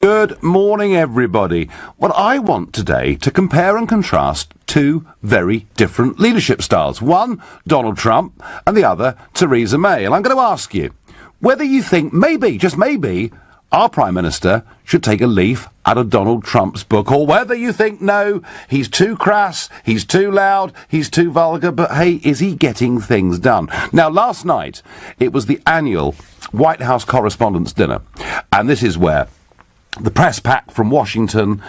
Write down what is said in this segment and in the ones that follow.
Good morning, everybody. Well, I want today to compare and contrast two very different leadership styles. One, Donald Trump, and the other, Theresa May. And I'm going to ask you whether you think maybe, just maybe, our Prime Minister should take a leaf out of Donald Trump's book, or whether you think, no, he's too crass, he's too loud, he's too vulgar, but hey, is he getting things done? Now, last night, it was the annual White House Correspondents' Dinner, and this is where the press pack from Washington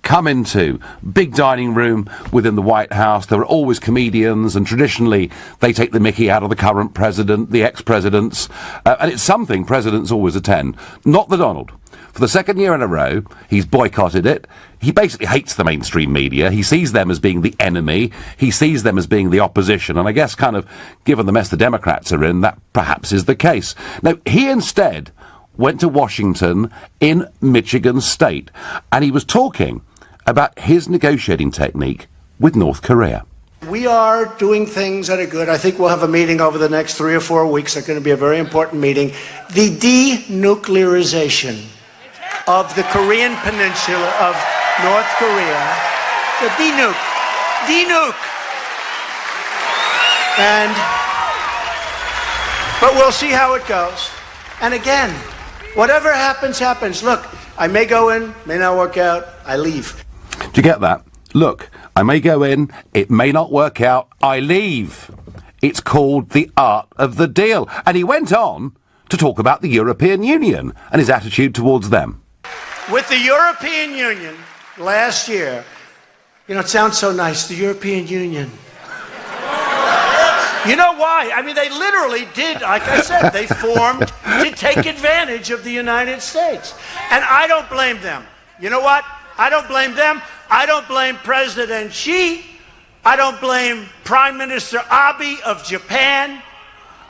come into big dining room within the White House. There are always comedians, and traditionally they take the mickey out of the current president, the ex-presidents, and it's something presidents always attend. Not the Donald. For the second year in a row, he's boycotted it. He basically hates the mainstream media. He sees them as being the enemy. He sees them as being the opposition. And I guess kind of, given the mess the Democrats are in, that perhaps is the case. Now, he instead went to Washington in Michigan State, and he was talking about his negotiating technique with North Korea. We are doing things that are good. I think we'll have a meeting over the next 3 or 4 weeks. It's going to be a very important meeting. The denuclearization of the Korean peninsula of North Korea. The denuke. But we'll see how it goes. And again, whatever happens, happens. Look, I may go in, may not work out, I leave. Do you get that? Look, I may go in, it may not work out, I leave. It's called the art of the deal. And he went on to talk about the European Union and his attitude towards them. With the European Union last year, it sounds so nice, the European Union. You know why? I mean, they literally did, like I said, they formed to take advantage of the United States. And I don't blame them. You know what? I don't blame them. I don't blame President Xi. I don't blame Prime Minister Abe of Japan.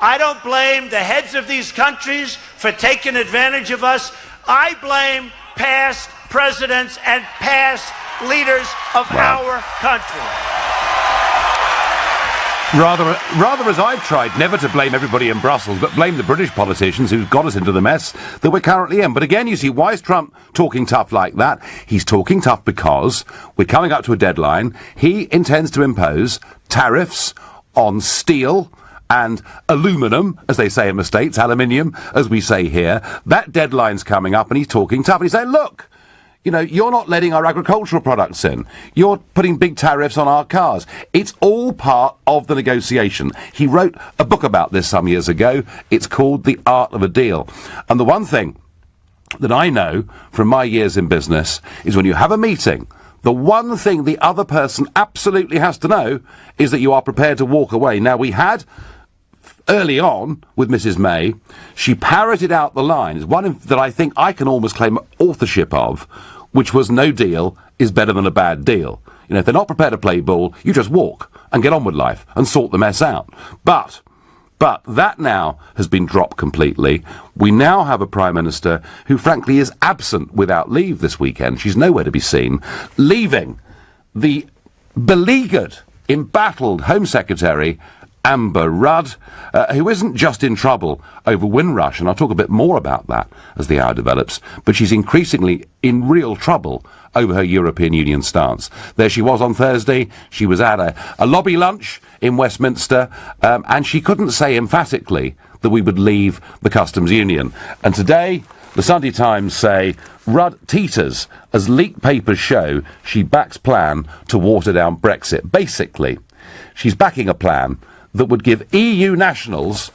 I don't blame the heads of these countries for taking advantage of us. I blame past presidents and past leaders of our country. Rather as I've tried never to blame everybody in Brussels, but blame the British politicians who've got us into the mess that we're currently in. But again, you see, why is Trump talking tough like that? He's talking tough because we're coming up to a deadline. He intends to impose tariffs on steel and aluminum, as they say in the States, aluminium, as we say here. That deadline's coming up, and he's talking tough. And he's saying, look, you're not letting our agricultural products in. You're putting big tariffs on our cars. It's all part of the negotiation. He wrote a book about this some years ago. It's called The Art of a Deal. And the one thing that I know from my years in business is when you have a meeting, the one thing the other person absolutely has to know is that you are prepared to walk away. Now, we had early on with Mrs. May, she parroted out the lines, one that I think I can almost claim authorship of, which was no deal is better than a bad deal. If they're not prepared to play ball, you just walk and get on with life and sort the mess out. But that now has been dropped completely. We now have a Prime Minister who frankly is absent without leave this weekend. She's nowhere to be seen, leaving the beleaguered, embattled Home Secretary Amber Rudd, who isn't just in trouble over Windrush, and I'll talk a bit more about that as the hour develops, but she's increasingly in real trouble over her European Union stance. There she was on Thursday. She was at a lobby lunch in Westminster, and she couldn't say emphatically that we would leave the customs union. And today, the Sunday Times say Rudd teeters as leaked papers show she backs plan to water down Brexit. Basically, she's backing a plan that would give EU nationals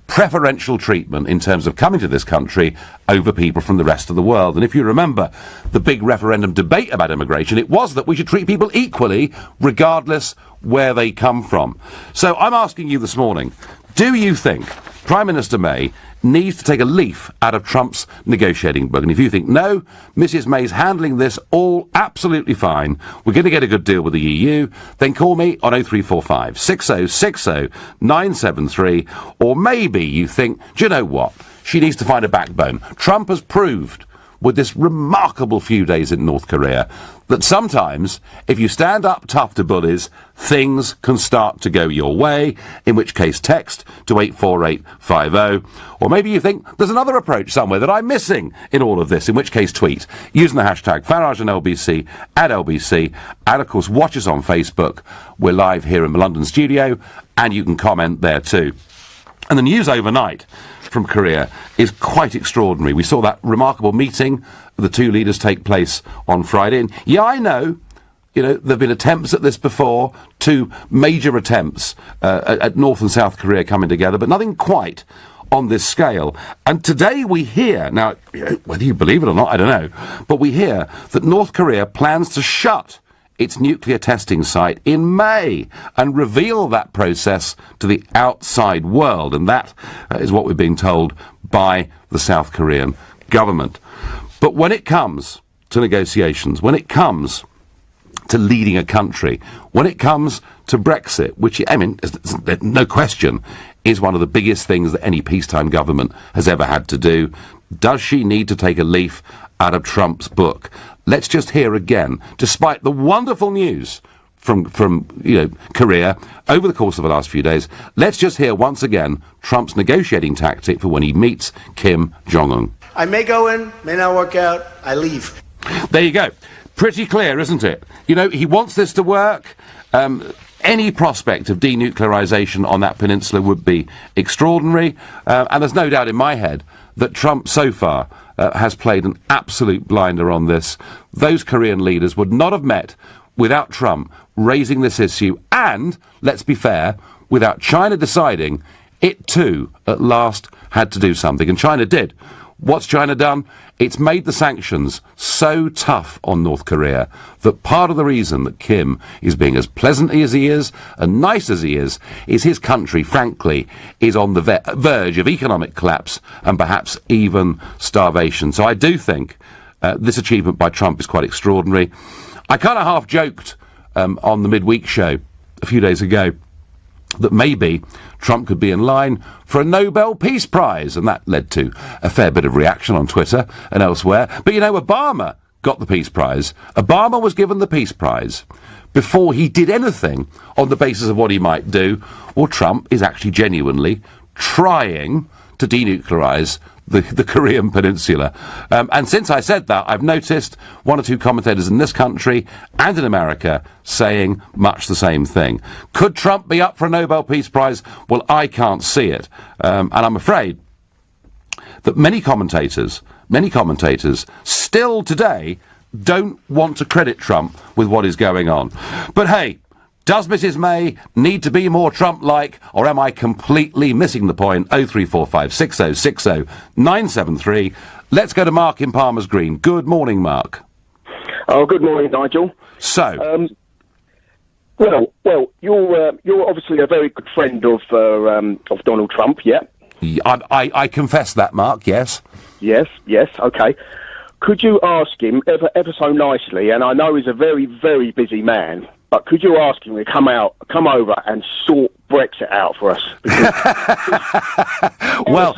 preferential treatment in terms of coming to this country over people from the rest of the world. And if you remember the big referendum debate about immigration, it was that we should treat people equally regardless where they come from. So I'm asking you this morning, do you think Prime Minister May needs to take a leaf out of Trump's negotiating book? And if you think, no, Mrs. May's handling this all absolutely fine, we're going to get a good deal with the EU, then call me on 0345 6060 973. Or maybe you think, do you know what? She needs to find a backbone. Trump has proved with this remarkable few days in North Korea that sometimes, if you stand up tough to bullies, things can start to go your way, in which case text to 84850. Or maybe you think there's another approach somewhere that I'm missing in all of this, in which case tweet using the hashtag Farage and LBC at LBC, and of course watch us on Facebook. We're live here in the London studio, and you can comment there too. And the news overnight from Korea is quite extraordinary. We saw that remarkable meeting of the two leaders take place on Friday. And yeah, I know, there have been attempts at this before, two major attempts at North and South Korea coming together, but nothing quite on this scale. And today we hear, now, whether you believe it or not, I don't know, but we hear that North Korea plans to shut its nuclear testing site in May and reveal that process to the outside world. And that is what we're being told by the South Korean government. But when it comes to negotiations, when it comes to leading a country, when it comes to Brexit, which, there's no question, is one of the biggest things that any peacetime government has ever had to do, does she need to take a leaf out of Trump's book? Let's just hear again, despite the wonderful news from Korea over the course of the last few days, let's just hear once again Trump's negotiating tactic for when he meets Kim Jong-un. I may go in, may not work out, I leave. There you go. Pretty clear, isn't it? He wants this to work. Any prospect of denuclearization on that peninsula would be extraordinary. And there's no doubt in my head that Trump so far has played an absolute blinder on this. Those Korean leaders would not have met without Trump raising this issue. And, let's be fair, without China deciding it too, at last, had to do something. And China did. What's China done? It's made the sanctions so tough on North Korea that part of the reason that Kim is being as pleasant as he is and nice as he is his country, frankly, is on the verge of economic collapse and perhaps even starvation. So I do think this achievement by Trump is quite extraordinary. I kind of half joked on the midweek show a few days ago that maybe Trump could be in line for a Nobel Peace Prize, and that led to a fair bit of reaction on Twitter and elsewhere. But Obama got the Peace Prize. Obama was given the Peace Prize before he did anything on the basis of what he might do. Well, Trump is actually genuinely trying to denuclearize the Korean peninsula. And since I said that, I've noticed one or two commentators in this country and in America saying much the same thing. Could Trump be up for a Nobel Peace Prize? Well, I can't see it. And I'm afraid that many commentators still today don't want to credit Trump with what is going on. But hey, does Mrs May need to be more Trump-like, or am I completely missing the point? 0345 6060 973. Let's go to Mark in Palmer's Green. Good morning, Mark. Oh, good morning, Nigel. So, well, you're obviously a very good friend of Donald Trump, yeah? I confess that, Mark. Yes. Yes. Okay. Could you ask him ever so nicely? And I know he's a very, very busy man. But could you ask him to come over and sort Brexit out for us? Well,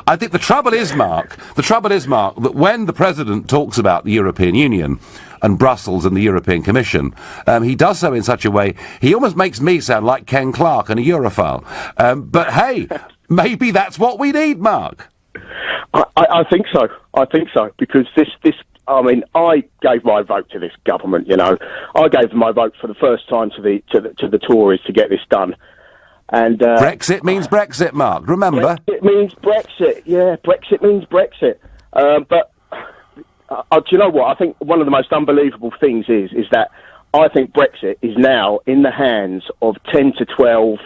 I think the trouble is, Mark, that when the President talks about the European Union and Brussels and the European Commission, he does so in such a way, he almost makes me sound like Ken Clarke and a Europhile. But hey, maybe that's what we need, Mark. I think so. Because this I gave my vote to this government. I gave my vote for the first time to the Tories to get this done. And Brexit means Brexit, Mark. Remember, Brexit means Brexit. Yeah, Brexit means Brexit. But do you know what? I think one of the most unbelievable things is that I think Brexit is now in the hands of 10 to 12.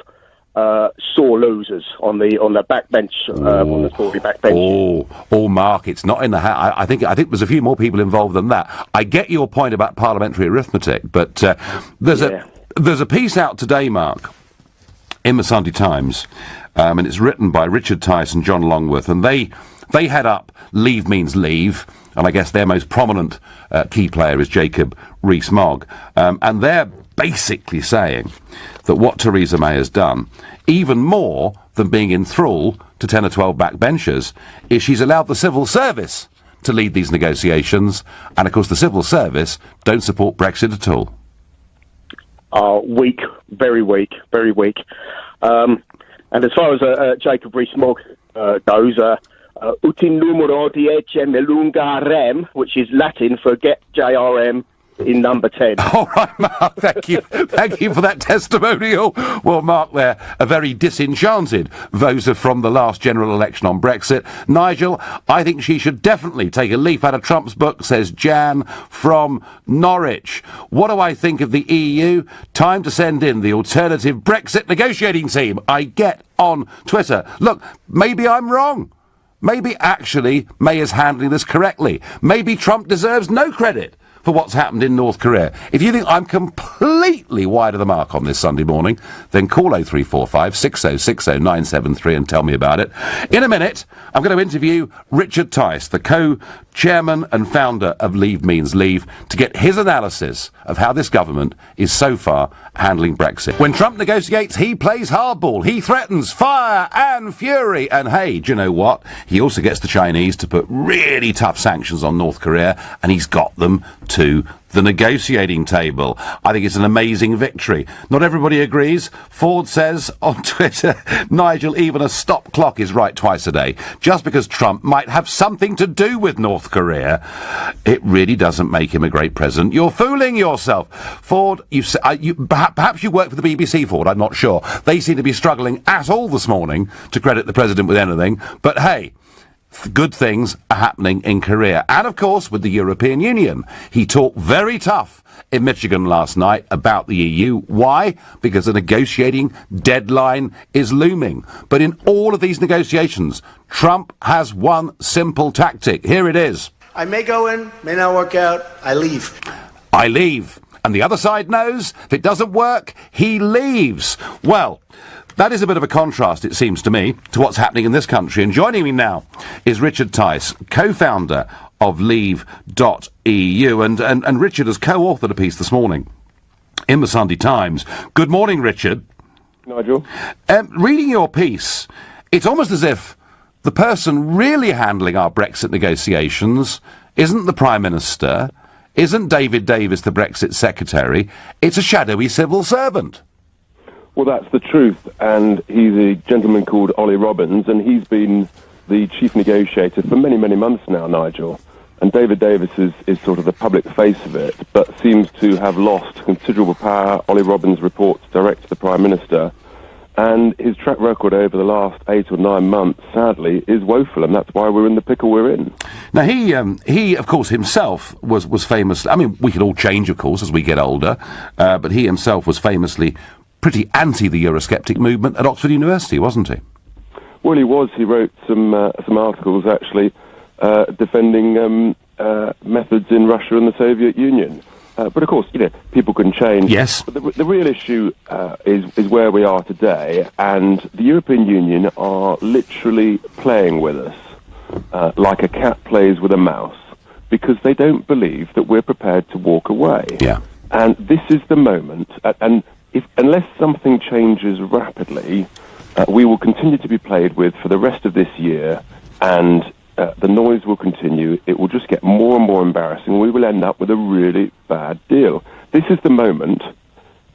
Sore losers on the backbench, on the Tory backbench. Mark, it's not in the hat. I think there's a few more people involved than that. I get your point about parliamentary arithmetic, but there's a piece out today, Mark, in the Sunday Times, and it's written by Richard Tice and John Longworth, and they head up Leave Means Leave, and I guess their most prominent key player is Jacob Rees-Mogg, and they're basically saying that what Theresa May has done, even more than being in thrall to 10 or 12 backbenchers, is she's allowed the civil service to lead these negotiations, and of course the civil service don't support Brexit at all. Weak, very weak, very weak. And as far as Jacob Rees-Mogg goes, utin numero 10 melunga rem, which is Latin for get JRM in number 10. All right, Mark, thank you. Thank you for that testimonial. Well, Mark there, a very disenchanted voter from the last general election on Brexit. Nigel, I think she should definitely take a leaf out of Trump's book, says Jan from Norwich. What do I think of the EU? Time to send in the alternative Brexit negotiating team. I get on Twitter. Look, maybe I'm wrong. Maybe actually May is handling this correctly. Maybe Trump deserves no credit for what's happened in North Korea. If you think I'm completely wide of the mark on this Sunday morning, then call 0345 6060 973 and tell me about it. In a minute, I'm going to interview Richard Tice, the co-chairman and founder of Leave Means Leave, to get his analysis of how this government is so far handling Brexit. When Trump negotiates, he plays hardball. He threatens fire and fury. And hey, do you know what? He also gets the Chinese to put really tough sanctions on North Korea, and he's got them to the negotiating table. I think it's an amazing victory. Not everybody agrees. Ford says on Twitter, Nigel, even a stop clock is right twice a day. Just because Trump might have something to do with North Korea, it really doesn't make him a great president. You're fooling yourself. Ford, perhaps you work for the BBC, Ford, I'm not sure. They seem to be struggling at all this morning to credit the president with anything. But hey, good things are happening in Korea. And, of course, with the European Union. He talked very tough in Michigan last night about the EU. Why? Because the negotiating deadline is looming. But in all of these negotiations, Trump has one simple tactic. Here it is. I may go in, may not work out, I leave. I leave. And the other side knows if it doesn't work, he leaves. Well, that is a bit of a contrast, it seems to me, to what's happening in this country. And joining me now is Richard Tice, co-founder of Leave.eu. And Richard has co-authored a piece this morning in the Sunday Times. Good morning, Richard. Nigel. Reading your piece, it's almost as if the person really handling our Brexit negotiations isn't the Prime Minister, isn't David Davis, the Brexit Secretary, it's a shadowy civil servant. Well, that's the truth, and he's a gentleman called Ollie Robbins, and he's been the chief negotiator for many, many months now, Nigel. And David Davis is sort of the public face of it, but seems to have lost considerable power. Ollie Robbins reports direct to the Prime Minister, and his track record over the last 8 or 9 months, sadly, is woeful, and that's why we're in the pickle we're in. Now, he of course, himself was famous. I mean, we can all change, of course, as we get older, but he himself was famously pretty anti the Eurosceptic movement at Oxford University, wasn't he? Well, he was. He wrote some articles, actually, defending methods in Russia and the Soviet Union. But, of course, people can change. Yes. But the real issue is where we are today, and the European Union are literally playing with us like a cat plays with a mouse, because they don't believe that we're prepared to walk away. Yeah. And this is the moment, and unless something changes rapidly, we will continue to be played with for the rest of this year, and the noise will continue. It will just get more and more embarrassing. We will end up with a really bad deal. This is the moment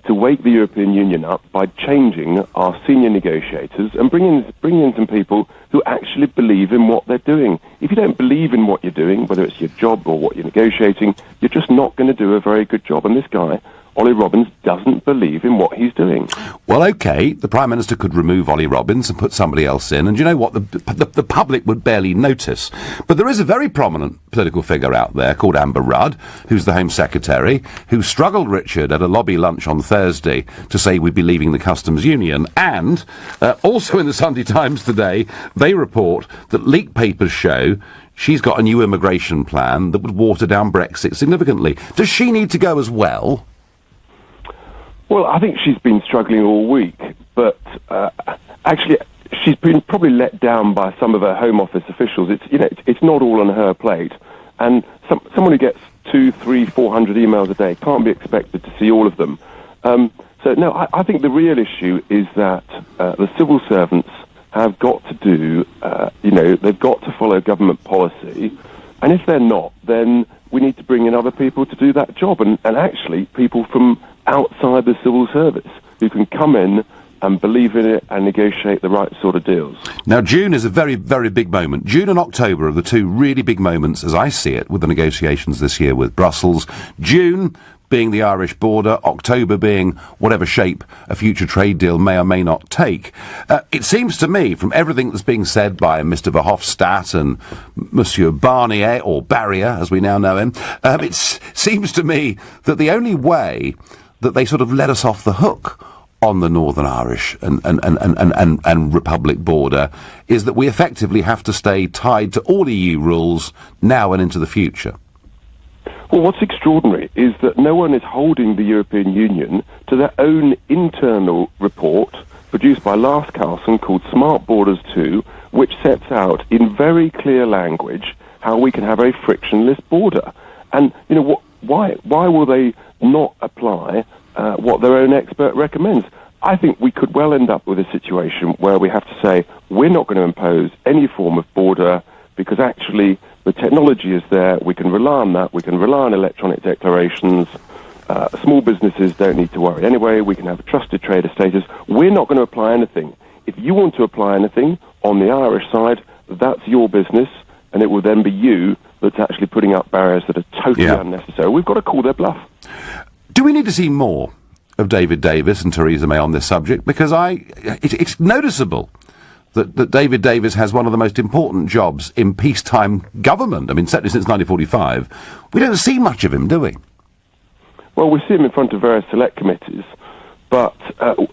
to wake the European Union up by changing our senior negotiators and bringing in some people who actually believe in what they're doing. If you don't believe in what you're doing, whether it's your job or what you're negotiating, you're just not going to do a very good job. And this guy, Ollie Robbins, doesn't believe in what he's doing. Well, OK, the Prime Minister could remove Ollie Robbins and put somebody else in, and you know what? The public would barely notice. But there is a very prominent political figure out there called Amber Rudd, who's the Home Secretary, who struggled, Richard, at a lobby lunch on Thursday to say we'd be leaving the Customs Union. And also in the Sunday Times today, they report that leaked papers show she's got a new immigration plan that would water down Brexit significantly. Does she need to go as well? Well, I think she's been struggling all week, but actually she's been probably let down by some of her Home Office officials. It's not all on her plate, and someone who gets 200, 300, 400 emails a day can't be expected to see all of them. So no, I think the real issue is that the civil servants have got to do, they've got to follow government policy, And if they're not, then we need to bring in other people to do that job, and actually people from outside the civil service who can come in and believe in it and negotiate the right sort of deals. Now, June is a very, very big moment. June and October are the two really big moments, as I see it, with the negotiations this year with Brussels. June being the Irish border, October being whatever shape a future trade deal may or may not take. It seems to me, from everything that's being said by Mr Verhofstadt and Monsieur Barnier, or Barrier, as we now know him, it seems to me that the only way that they sort of let us off the hook on the Northern Irish and Republic border is that we effectively have to stay tied to all EU rules now and into the future. Well, what's extraordinary is that no one is holding the European Union to their own internal report produced by Lars Carlson called Smart Borders 2, which sets out in very clear language how we can have a frictionless border. And, you know, why will they not apply what their own expert recommends? I think we could well end up with a situation where we have to say we're not going to impose any form of border because actually the technology is there, we can rely on that, we can rely on electronic declarations, small businesses don't need to worry anyway, we can have a trusted trader status. We're not going to apply anything. If you want to apply anything on the Irish side, that's your business, and it will then be you that's actually putting up barriers that are totally unnecessary. We've got to call their bluff. Do we need to see more of David Davis and Theresa May on this subject? Because it's noticeable that David Davis has one of the most important jobs in peacetime government. I mean, certainly since 1945. We don't see much of him, do we? Well, we see him in front of various select committees, but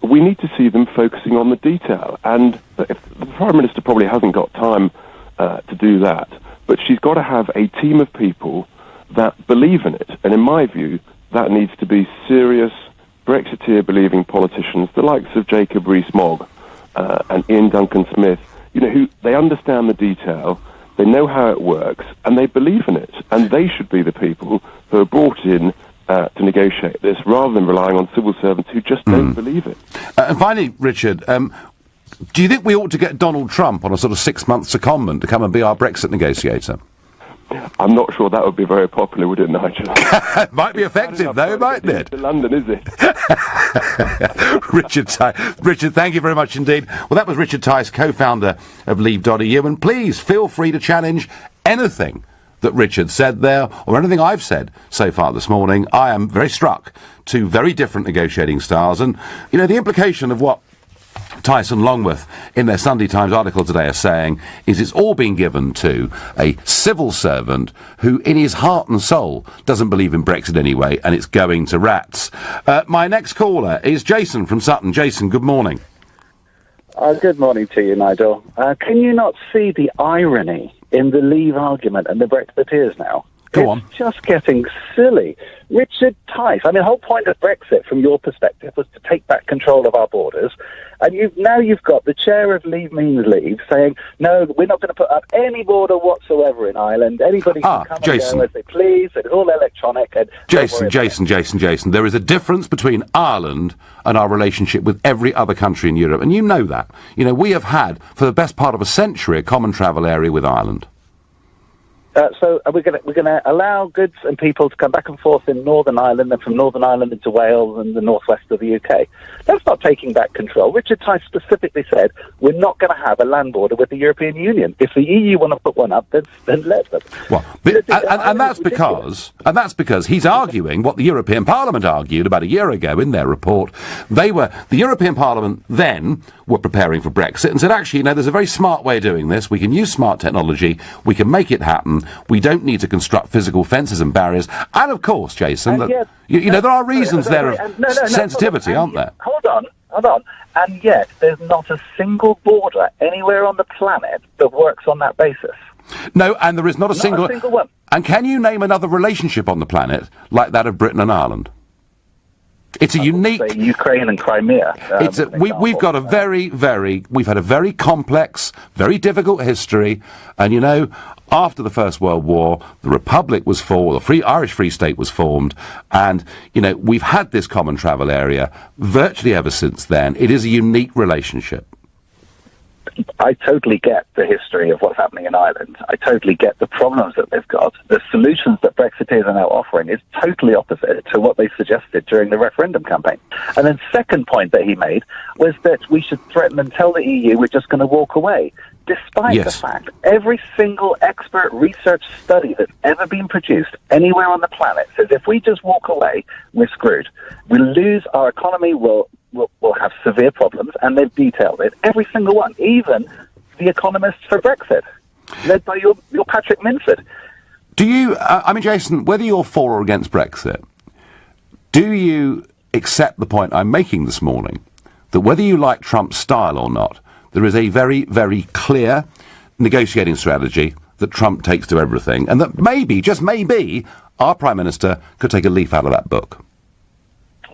we need to see them focusing on the detail. And the Prime Minister probably hasn't got time to do that, but she's got to have a team of people that believe in it. And in my view, that needs to be serious Brexiteer-believing politicians, the likes of Jacob Rees-Mogg, and Ian Duncan Smith, you know, who they understand the detail, they know how it works, and they believe in it. And they should be the people who are brought in to negotiate this, rather than relying on civil servants who just don't believe it. And finally, Richard, do you think we ought to get Donald Trump on a sort of 6-month secondment to come and be our Brexit negotiator? I'm not sure that would be very popular, would it, Nigel? It might be effective, though, mightn't it? To London, is it? Richard, thank you very much indeed. Well, that was Richard Tice, co-founder of Leave.eu, and please feel free to challenge anything that Richard said there, or anything I've said so far this morning. I am very struck. Two very different negotiating styles, and, you know, the implication of what Tice and Longworth in their Sunday Times article today are saying is it's all been given to a civil servant who in his heart and soul doesn't believe in Brexit anyway, and it's going to rats. My next caller is Jason from Sutton. Jason, good morning. Good morning to you, Nigel. Can you not see the irony in the Leave argument and the Brexiteers now? Go on. It's just getting silly. Richard Tice, I mean, the whole point of Brexit, from your perspective, was to take back control of our borders. And you've got the chair of Leave Means Leave saying, no, we're not going to put up any border whatsoever in Ireland. Anybody can come Jason. and go as they please. It's all electronic. And Jason. There is a difference between Ireland and our relationship with every other country in Europe. And you know that. You know, we have had, for the best part of a century, a common travel area with Ireland. So we're going to allow goods and people to come back and forth in Northern Ireland and from Northern Ireland into Wales and the northwest of the UK. That's not taking back control. Richard Tice specifically said we're not going to have a land border with the European Union. If the EU want to put one up, then let them. Well, and that's because he's arguing what the European Parliament argued about a year ago in their report. The European Parliament then were preparing for Brexit and said, actually, you know, there's a very smart way of doing this. We can use smart technology. We can make it happen. We don't need to construct physical fences and barriers. And of course, Jason, there are reasons there of sensitivity, aren't there? Hold on. And yet, there's not a single border anywhere on the planet that works on that basis. No, and there is not a single one. And can you name another relationship on the planet like that of Britain and Ireland? It's a unique... Ukraine and Crimea. We've got a we've had a very complex, very difficult history, and, you know, after the First World War, the Republic was formed, the Irish Free State was formed, and, you know, we've had this common travel area virtually ever since then. It is a unique relationship. I totally get the history of what's happening in Ireland. I totally get the problems that they've got. The solutions that Brexiteers are now offering is totally opposite to what they suggested during the referendum campaign. And then second point that he made was that we should threaten and tell the EU we're just going to walk away. Despite the fact every single expert research study that's ever been produced anywhere on the planet says if we just walk away, we're screwed. We'll lose our economy, we'll have severe problems, and they've detailed it. Every single one, even the economists for Brexit, led by your Patrick Minford. Do you, Jason, whether you're for or against Brexit, do you accept the point I'm making this morning, that whether you like Trump's style or not, there is a very, very clear negotiating strategy that Trump takes to everything, and that maybe, just maybe, our Prime Minister could take a leaf out of that book?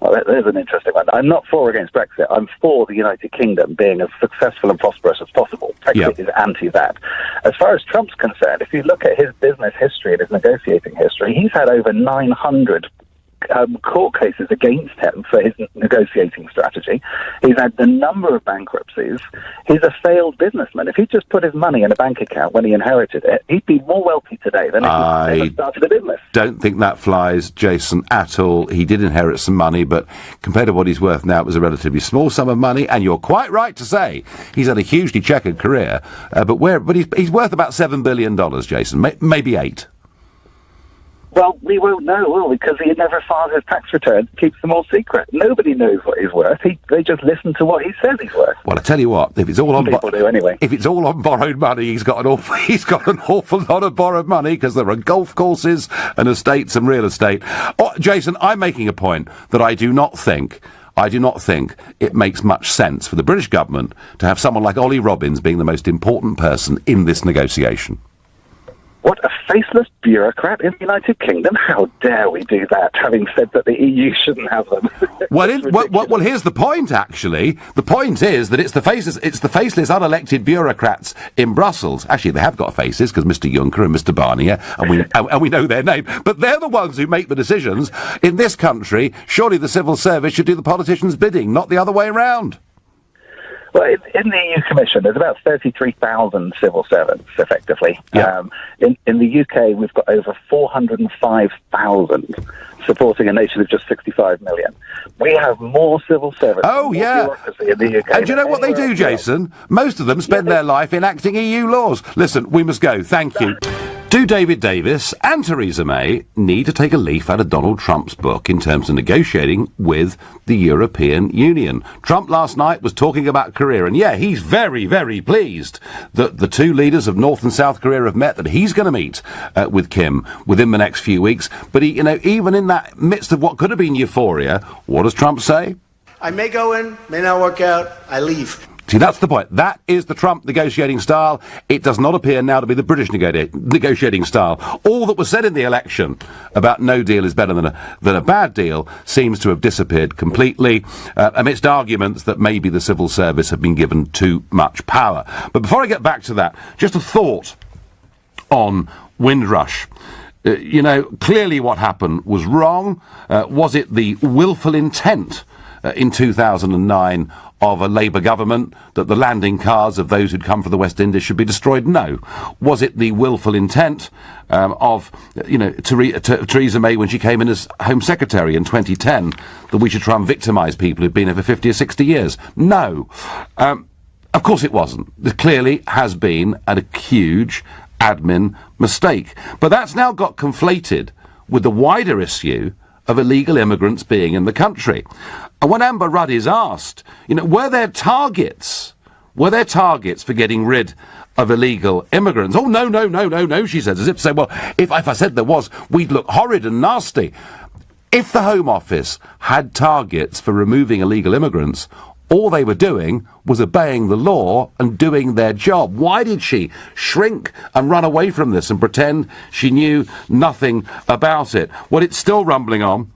Well, there's an interesting one. I'm not for or against Brexit. I'm for the United Kingdom being as successful and prosperous as possible. Brexit is anti that. As far as Trump's concerned, if you look at his business history and his negotiating history, he's had over 900 court cases against him for his negotiating strategy. He's had the number of bankruptcies. He's a failed businessman. If he just put his money in a bank account when he inherited it, he'd be more wealthy today than if he ever started a business. Don't think that flies, Jason, at all. He did inherit some money, but compared to what he's worth now, it was a relatively small sum of money, and you're quite right to say he's had a hugely checkered career, but he's worth about $7 billion, Jason, maybe 8. Well, we won't know, will we? Because he never files his tax returns, keeps them all secret. Nobody knows what he's worth. They just listen to what he says he's worth. Well, I tell you what, if it's all people do anyway. If it's all on borrowed money, he's got an awful lot of borrowed money, because there are golf courses and estates and real estate. Oh, Jason, I'm making a point that I do not think it makes much sense for the British government to have someone like Ollie Robbins being the most important person in this negotiation. What, a faceless bureaucrat in the United Kingdom? How dare we do that, having said that the EU shouldn't have them? Well, here's the point, actually. The point is that it's the faceless, unelected bureaucrats in Brussels. Actually, they have got faces, because Mr Juncker and Mr Barnier, and we know their name. But they're the ones who make the decisions. In this country, surely the civil service should do the politicians' bidding, not the other way around. Well, in the EU Commission, there's about 33,000 civil servants, effectively. Yeah. In the UK, we've got over 405,000, supporting a nation of just 65 million. We have more civil servants bureaucracy in the UK. And do you know what they do, Jason? Most of them spend their life enacting EU laws. Listen, we must go. Thank you. Do David Davis and Theresa May need to take a leaf out of Donald Trump's book in terms of negotiating with the European Union? Trump last night was talking about Korea, and he's very, very pleased that the two leaders of North and South Korea have met, that he's going to meet with Kim within the next few weeks. But even in that midst of what could have been euphoria, what does Trump say? I may go in, may not work out, I leave. See, that's the point. That is the Trump negotiating style. It does not appear now to be the British negotiating style. All that was said in the election about no deal is better than a bad deal seems to have disappeared completely, amidst arguments that maybe the civil service have been given too much power. But before I get back to that, just a thought on Windrush. Clearly what happened was wrong. Was it the willful intent in 2009 of a Labour government that the landing cards of those who'd come from the West Indies should be destroyed? No. Was it the willful intent of Theresa May when she came in as Home Secretary in 2010 that we should try and victimise people who've been here for 50 or 60 years? No. Of course it wasn't. There clearly has been a huge admin mistake. But that's now got conflated with the wider issue of illegal immigrants being in the country. And when Amber Rudd is asked, were there targets for getting rid of illegal immigrants? Oh, no, she says, as if to say, well, if I said there was, we'd look horrid and nasty. If the Home Office had targets for removing illegal immigrants, all they were doing was obeying the law and doing their job. Why did she shrink and run away from this and pretend she knew nothing about it? Well, it's still rumbling on,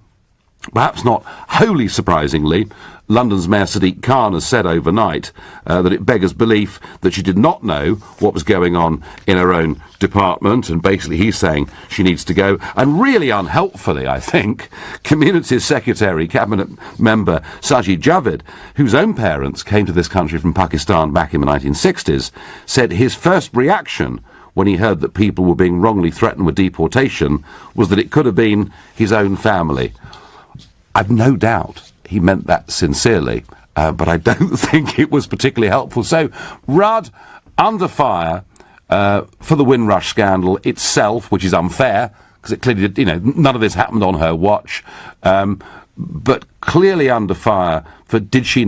perhaps not wholly surprisingly, London's Mayor Sadiq Khan has said overnight that it beggars belief that she did not know what was going on in her own department, and basically he's saying she needs to go. And really unhelpfully, I think, Communities Secretary, Cabinet Member Sajid Javid, whose own parents came to this country from Pakistan back in the 1960s, said his first reaction when he heard that people were being wrongly threatened with deportation was that it could have been his own family. I've no doubt he meant that sincerely, but I don't think it was particularly helpful. So, Rudd under fire for the Windrush scandal itself, which is unfair, because it clearly did, none of this happened on her watch, but clearly under fire for didn't she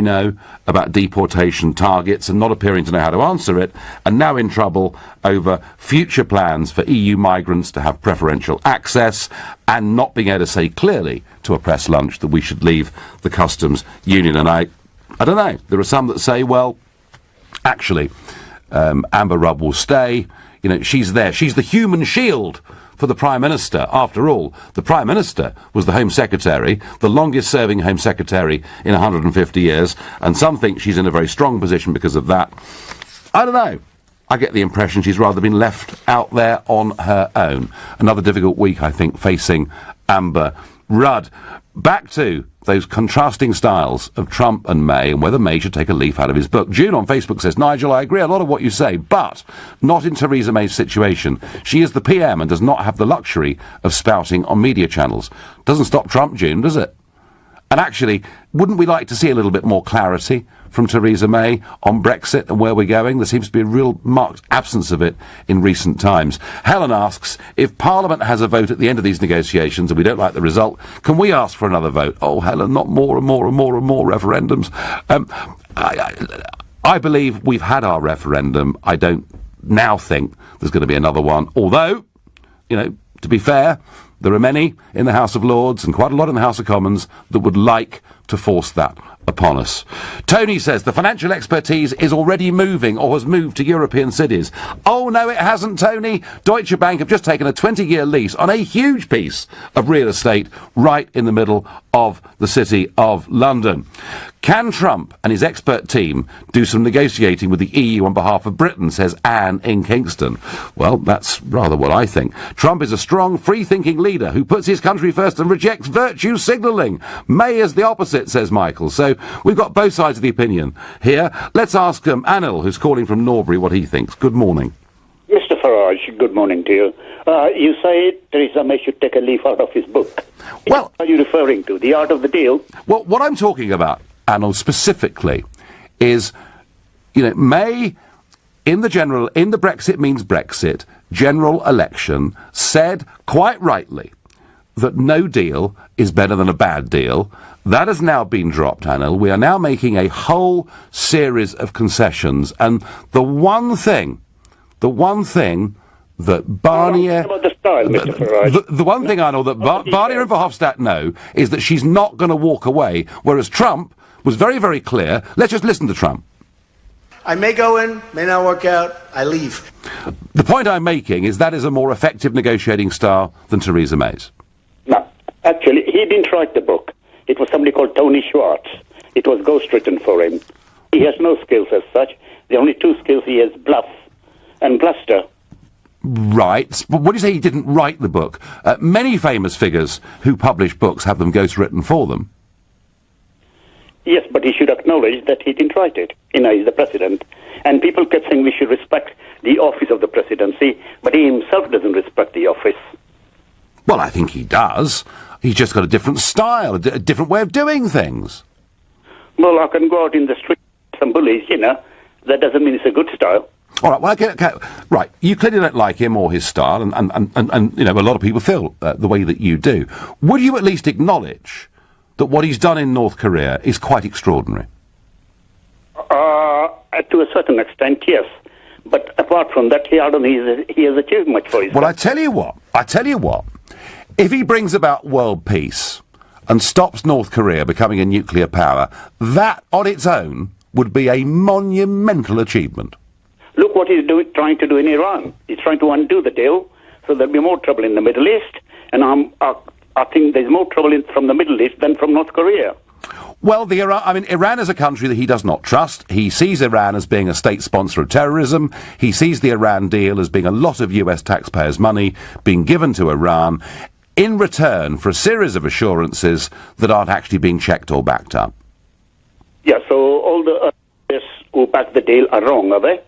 know about deportation targets and not appearing to know how to answer it, and now in trouble over future plans for EU migrants to have preferential access and not being able to say clearly to a press lunch that we should leave the customs union. And I don't know, there are some that say, well, actually, Amber Rudd will stay. She's there. She's the human shield for the Prime Minister. After all, the Prime Minister was the Home Secretary, the longest-serving Home Secretary in 150 years, and some think she's in a very strong position because of that. I don't know. I get the impression she's rather been left out there on her own. Another difficult week, I think, facing Amber Rudd. Back to those contrasting styles of Trump and May, and whether May should take a leaf out of his book. June on Facebook says, Nigel, I agree a lot of what you say, but not in Theresa May's situation. She is the PM and does not have the luxury of spouting on media channels. Doesn't stop Trump, June, does it? And actually, wouldn't we like to see a little bit more clarity from Theresa May on Brexit and where we're going? There seems to be a real marked absence of it in recent times. Helen asks, if Parliament has a vote at the end of these negotiations and we don't like the result, can we ask for another vote? Oh, Helen, not more and more and more and more referendums. I believe we've had our referendum. I don't now think there's going to be another one. Although, to be fair, there are many in the House of Lords and quite a lot in the House of Commons that would like to force that upon us. Tony says the financial expertise is already moving or has moved to European cities. Oh, no, it hasn't, Tony. Deutsche Bank have just taken a 20-year lease on a huge piece of real estate right in the middle of the city of London. Can Trump and his expert team do some negotiating with the EU on behalf of Britain, says Anne in Kingston. Well, that's rather what I think. Trump is a strong, free-thinking leader who puts his country first and rejects virtue signalling. May is the opposite, says Michael. So we've got both sides of the opinion here. Let's ask Anil, who's calling from Norbury, what he thinks. Good morning. Mr. Farage, good morning to you. You say Theresa May should take a leaf out of his book. Well, what are you referring to? The Art of the Deal? Well, what I'm talking about, Anil, specifically, is, May, in the Brexit means Brexit, general election, said quite rightly that no deal is better than a bad deal. That has now been dropped, Anil. We are now making a whole series of concessions, and the one thing that Barnier... About the style, Mr. Farage. The one thing I know that Barnier and Verhofstadt know is that she's not going to walk away, whereas Trump was very, very clear. Let's just listen to Trump. I may go in, may not work out, I leave. The point I'm making is that is a more effective negotiating style than Theresa May's. No, actually, he didn't write the book. It was somebody called Tony Schwartz. It was ghostwritten for him. He has no skills as such. The only two skills he has, bluff and bluster. Right. But what do you say he didn't write the book? Many famous figures who publish books have them ghostwritten for them. Yes, but he should acknowledge that he didn't write it. He's the president. And people kept saying we should respect the office of the presidency, but he himself doesn't respect the office. Well, I think he does. He's just got a different style, a different way of doing things. Well, I can go out in the street with some bullies, That doesn't mean it's a good style. All right, well, okay. Right, you clearly don't like him or his style, and a lot of people feel the way that you do. Would you at least acknowledge that what he's done in North Korea is quite extraordinary? To a certain extent, yes. But apart from that, I don't think he has achieved much for his Well, I tell you what. If he brings about world peace and stops North Korea becoming a nuclear power, that on its own would be a monumental achievement. Look what he's trying to do in Iran. He's trying to undo the deal, so there'll be more trouble in the Middle East. And I think there's more trouble from the Middle East than from North Korea. Well, Iran is a country that he does not trust. He sees Iran as being a state sponsor of terrorism. He sees the Iran deal as being a lot of US taxpayers' money being given to Iran in return for a series of assurances that aren't actually being checked or backed up. Yeah, so all the who back the deal are wrong, are they?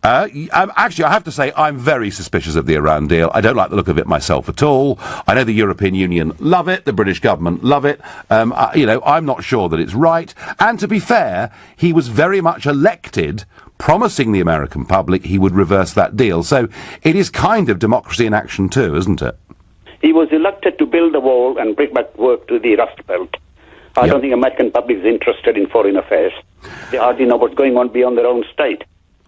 Actually, I have to say, I'm very suspicious of the Iran deal. I don't like the look of it myself at all. I know the European Union love it, the British government love it. I'm not sure that it's right. And to be fair, he was very much elected promising the American public he would reverse that deal. So it is kind of democracy in action too, isn't it? He was elected to build the wall and bring back work to the Rust Belt. I don't think American public is interested in foreign affairs. They hardly know what's going on beyond their own state.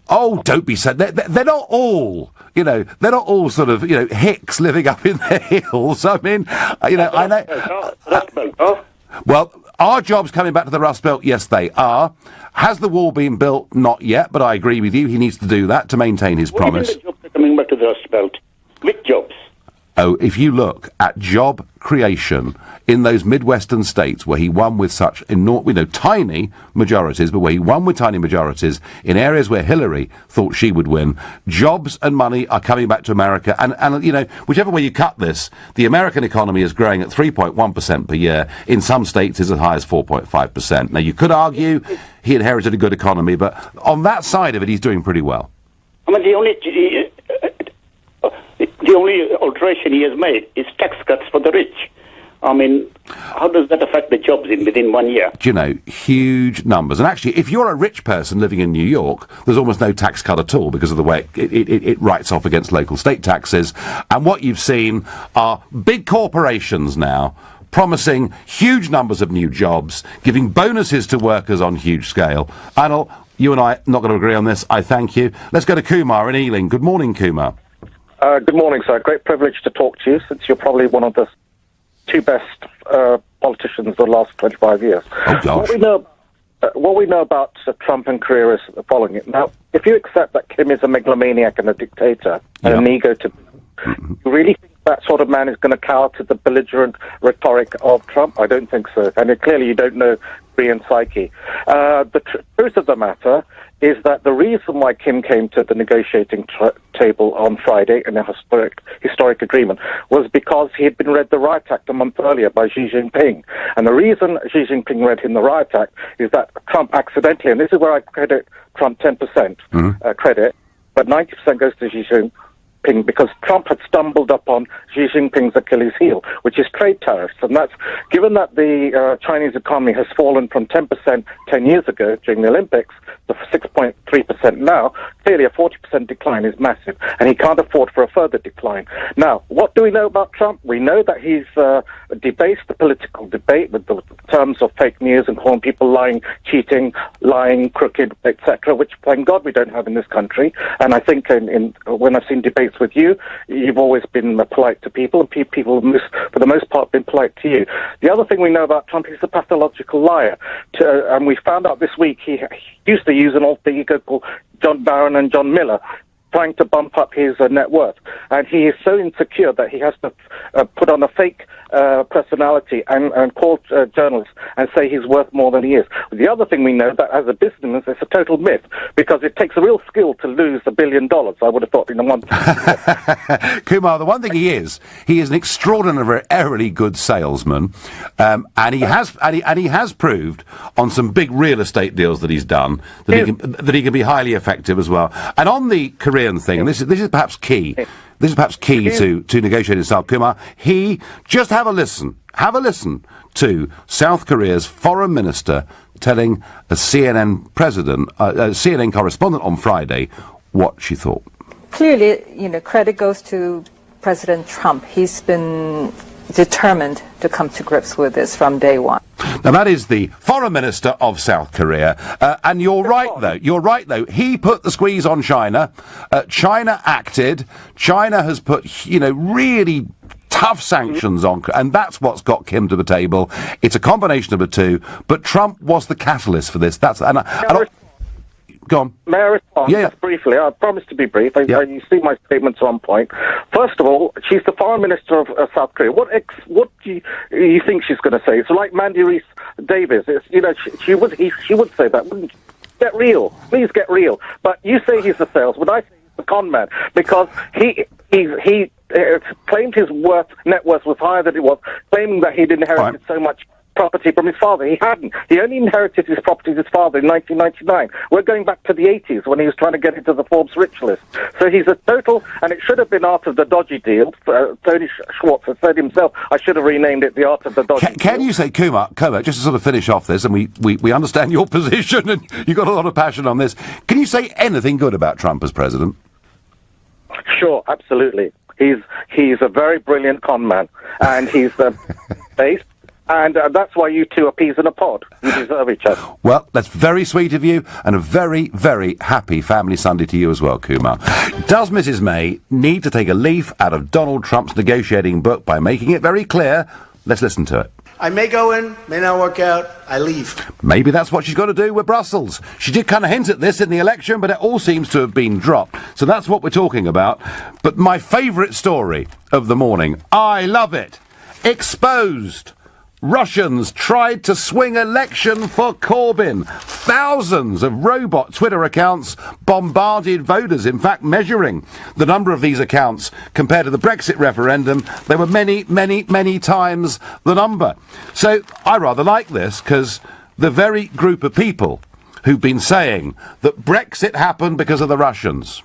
Oh, don't be sad. They're not all, they're not all sort of, hicks living up in their hills. I mean, I know. Rust Belt, oh? Well, are jobs coming back to the Rust Belt? Yes, they are. Has the wall been built? Not yet, but I agree with you. He needs to do that to maintain his promise. What do you think the jobs are coming back to the Rust Belt? Which jobs? Oh, if you look at job creation in those Midwestern states where he won with such tiny majorities, but where he won with tiny majorities in areas where Hillary thought she would win, jobs and money are coming back to America. And whichever way you cut this, the American economy is growing at 3.1% per year. In some states, is as high as 4.5%. Now, you could argue he inherited a good economy, but on that side of it, he's doing pretty well. I mean, the only alteration he has made is tax cuts for the rich. I mean, how does that affect the jobs within 1 year? Huge numbers. And actually, if you're a rich person living in New York, there's almost no tax cut at all because of the way it writes off against local state taxes. And what you've seen are big corporations now promising huge numbers of new jobs, giving bonuses to workers on huge scale. Anil, you and I are not going to agree on this. I thank you. Let's go to Kumar in Ealing. Good morning, Kumar. Good morning, sir. Great privilege to talk to you, since you're probably one of the two best politicians of the last 25 years. Oh, gosh. What we know about Trump and Korea is the following. Now, if you accept that Kim is a megalomaniac and a dictator and an ego to... You really think that sort of man is going to cower to the belligerent rhetoric of Trump? I don't think so. And clearly you don't know Korean psyche. The truth of the matter is that the reason why Kim came to the negotiating table on Friday in a historic agreement was because he had been read the Riot Act a month earlier by Xi Jinping. And the reason Xi Jinping read him the Riot Act is that Trump accidentally, and this is where I credit Trump 10% credit, but 90% goes to Xi Jinping, because Trump had stumbled upon Xi Jinping's Achilles heel, which is trade tariffs. And that's, given that the Chinese economy has fallen from 10% 10 years ago during the Olympics to 6.3% now, clearly a 40% decline is massive, and he can't afford for a further decline. Now, what do we know about Trump? We know that he's debased the political debate with the terms of fake news and calling people lying, cheating, lying, crooked, etc., which, thank God, we don't have in this country. And I think when I've seen debates with you, you've always been polite to people, and people, for the most part, been polite to you. The other thing we know about Trump is a pathological liar. And we found out this week he used to use an alter ego called John Barron and John Miller, trying to bump up his net worth. And he is so insecure that he has to put on a fake personality and call journalists and say he's worth more than he is. The other thing we know, that as a businessman, it's a total myth, because it takes a real skill to lose $1 billion, I would have thought, in a month. Kumar, the one thing he is an extraordinarily good salesman, and he has proved on some big real estate deals that he's done that he can be highly effective as well. And on the Korean thing, and this is perhaps key. This is perhaps key to negotiating South Kumar. Just have a listen to South Korea's foreign minister telling a CNN correspondent on Friday what she thought. Clearly, credit goes to President Trump. He's been determined to come to grips with this from day one. Now, that is the foreign minister of South Korea. And you're right, though. He put the squeeze on China. China acted. China has put, really tough sanctions on, and that's what's got Kim to the table. It's a combination of the two, but Trump was the catalyst for this. Go on. May I respond just briefly? I promise to be brief. You see my statements on point. First of all, she's the foreign minister of South Korea. What do you think she's going to say? It's like Mandy Reese Davis. She would say that, wouldn't she? Get real. Please get real. But you say he's a salesman. I say he's a con man because he claimed his net worth was higher than it was, claiming that he'd inherited so much property from his father. He hadn't. He only inherited his property from his father in 1999. We're going back to the 80s when he was trying to get into the Forbes rich list. So he's a total, and it should have been Art of the Dodgy Deal. Tony Schwartz has said himself, I should have renamed it the Art of the Dodgy Deal. Can you say, Kumar, just to sort of finish off this, and we understand your position, and you've got a lot of passion on this, can you say anything good about Trump as president? Sure, absolutely. He's a very brilliant con man, and he's based. And that's why you two are peas in a pod. You deserve each other. Well, that's very sweet of you, and a very, very happy Family Sunday to you as well, Kumar. Does Mrs. May need to take a leaf out of Donald Trump's negotiating book by making it very clear? Let's listen to it. I may go in, may not work out, I leave. Maybe that's what she's got to do with Brussels. She did kind of hint at this in the election, but it all seems to have been dropped. So that's what we're talking about. But my favourite story of the morning, I love it. Exposed. Russians tried to swing election for Corbyn. Thousands of robot Twitter accounts bombarded voters. In fact, measuring the number of these accounts compared to the Brexit referendum, there were many, many, many times the number. So I rather like this, because the very group of people who've been saying that Brexit happened because of the Russians,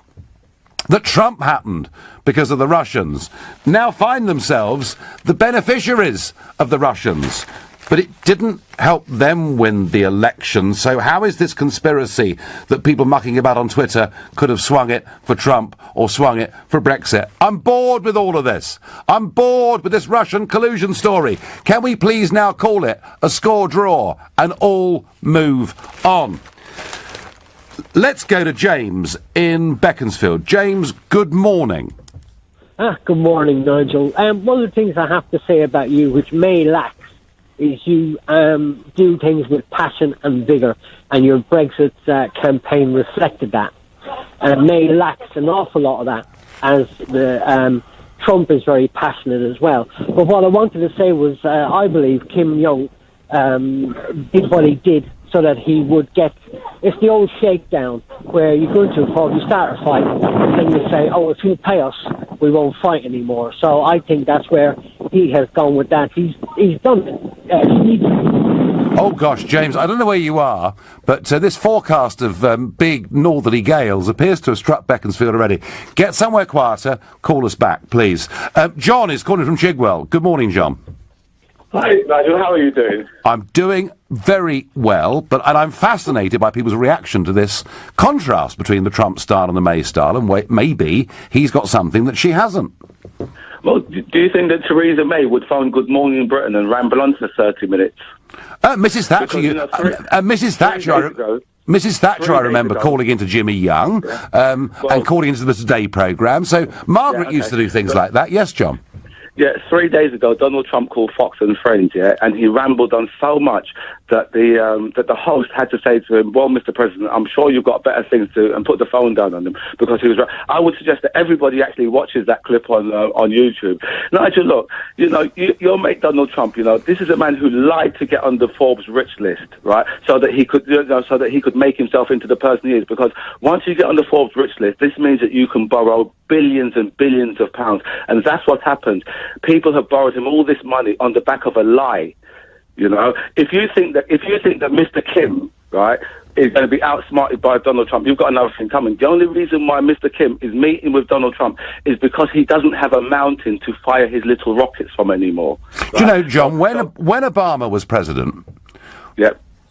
that Trump happened because of the Russians, now find themselves the beneficiaries of the Russians. But it didn't help them win the election, so how is this conspiracy that people mucking about on Twitter could have swung it for Trump or swung it for Brexit? I'm bored with all of this. I'm bored with this Russian collusion story. Can we please now call it a score draw and all move on? Let's go to James in Beaconsfield. James, good morning. Good morning, Nigel. One of the things I have to say about you, which May lacks, is you do things with passion and vigour, and your Brexit campaign reflected that. May lacks an awful lot of that, as the Trump is very passionate as well. But what I wanted to say was, I believe Kim Jong did what he did so that he would get... It's the old shakedown, where you go into a pub, you start a fight, and then you say, oh, if you pay us, we won't fight anymore. So I think that's where he has gone with that. He's done it. Oh, gosh, James, I don't know where you are, but this forecast of big northerly gales appears to have struck Beaconsfield already. Get somewhere quieter, call us back, please. John is calling from Chigwell. Good morning, John. Hi, Nigel, how are you doing? I'm doing very well, and I'm fascinated by people's reaction to this contrast between the Trump style and the May style, and maybe he's got something that she hasn't. Well, do you think that Theresa May would phone Good Morning Britain and ramble on for 30 minutes? Mrs. Thatcher, Mrs. Thatcher, I remember calling into Jimmy Young, and calling into the Today programme, so Margaret used to do things like that. Yes, John? Yeah, 3 days ago, Donald Trump called Fox and Friends, and he rambled on so much that the host had to say to him, well, Mr. President, I'm sure you've got better things to do, and put the phone down on him, because he was... I would suggest that everybody actually watches that clip on YouTube. Nigel, look, your mate Donald Trump, this is a man who lied to get on the Forbes rich list, right, so that he could make himself into the person he is, because once you get on the Forbes rich list, this means that you can borrow billions and billions of pounds, and that's what happened. People have borrowed him all this money on the back of a lie. If you think that Mr. Kim, right, is going to be outsmarted by Donald Trump, you've got another thing coming. The only reason why Mr. Kim is meeting with Donald Trump is because he doesn't have a mountain to fire his little rockets from anymore. Right? Do you know, John, when Obama was president,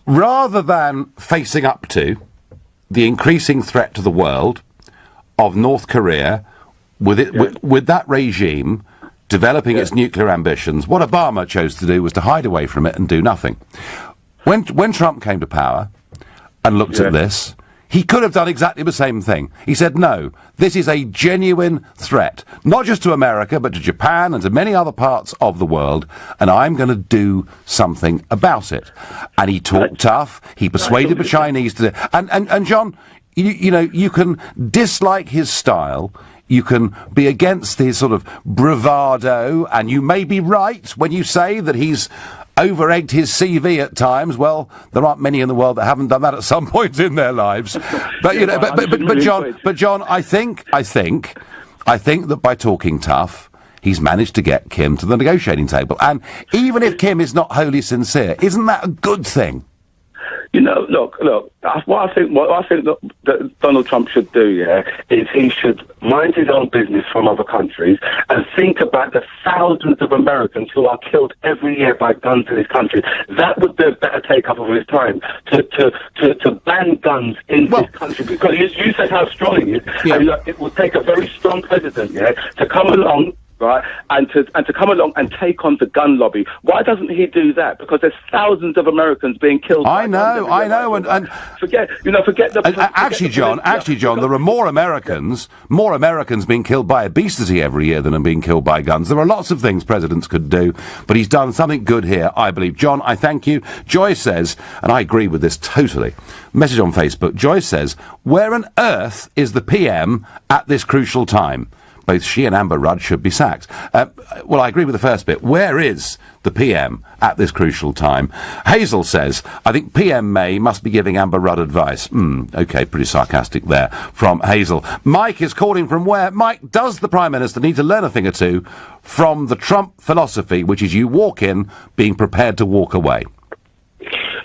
rather than facing up to the increasing threat to the world of North Korea, with that regime developing its nuclear ambitions, what Obama chose to do was to hide away from it and do nothing. When Trump came to power and looked at this, he could have done exactly the same thing. He said, no, this is a genuine threat, not just to America, but to Japan and to many other parts of the world, and I'm going to do something about it. And he talked tough, he persuaded the Chinese to do... And John, you can dislike his style. You can be against his sort of bravado, and you may be right when you say that he's over-egged his CV at times. Well, there aren't many in the world that haven't done that at some point in their lives. But John, I think that by talking tough, he's managed to get Kim to the negotiating table. And even if Kim is not wholly sincere, isn't that a good thing? You know, look. What I think that Donald Trump should do, is he should mind his own business from other countries and think about the thousands of Americans who are killed every year by guns in this country. That would be a better take-up of his time to ban guns in this country, because you said how strong he is. Yeah. And it will take a very strong president, to come along. Right, and to come along and take on the gun lobby. Why doesn't he do that? Because there's thousands of Americans being killed. I know, and forget the. Actually, John, there are more Americans being killed by obesity every year than are being killed by guns. There are lots of things presidents could do, but he's done something good here, I believe. John, I thank you. Joy says, and I agree with this totally. Message on Facebook. Joy says, "Where on earth is the PM at this crucial time? Both she and Amber Rudd should be sacked." Well, I agree with the first bit. Where is the PM at this crucial time? Hazel says, "I think PM May must be giving Amber Rudd advice." OK, pretty sarcastic there from Hazel. Mike is calling from where? Mike, does the Prime Minister need to learn a thing or two from the Trump philosophy, which is you walk in being prepared to walk away?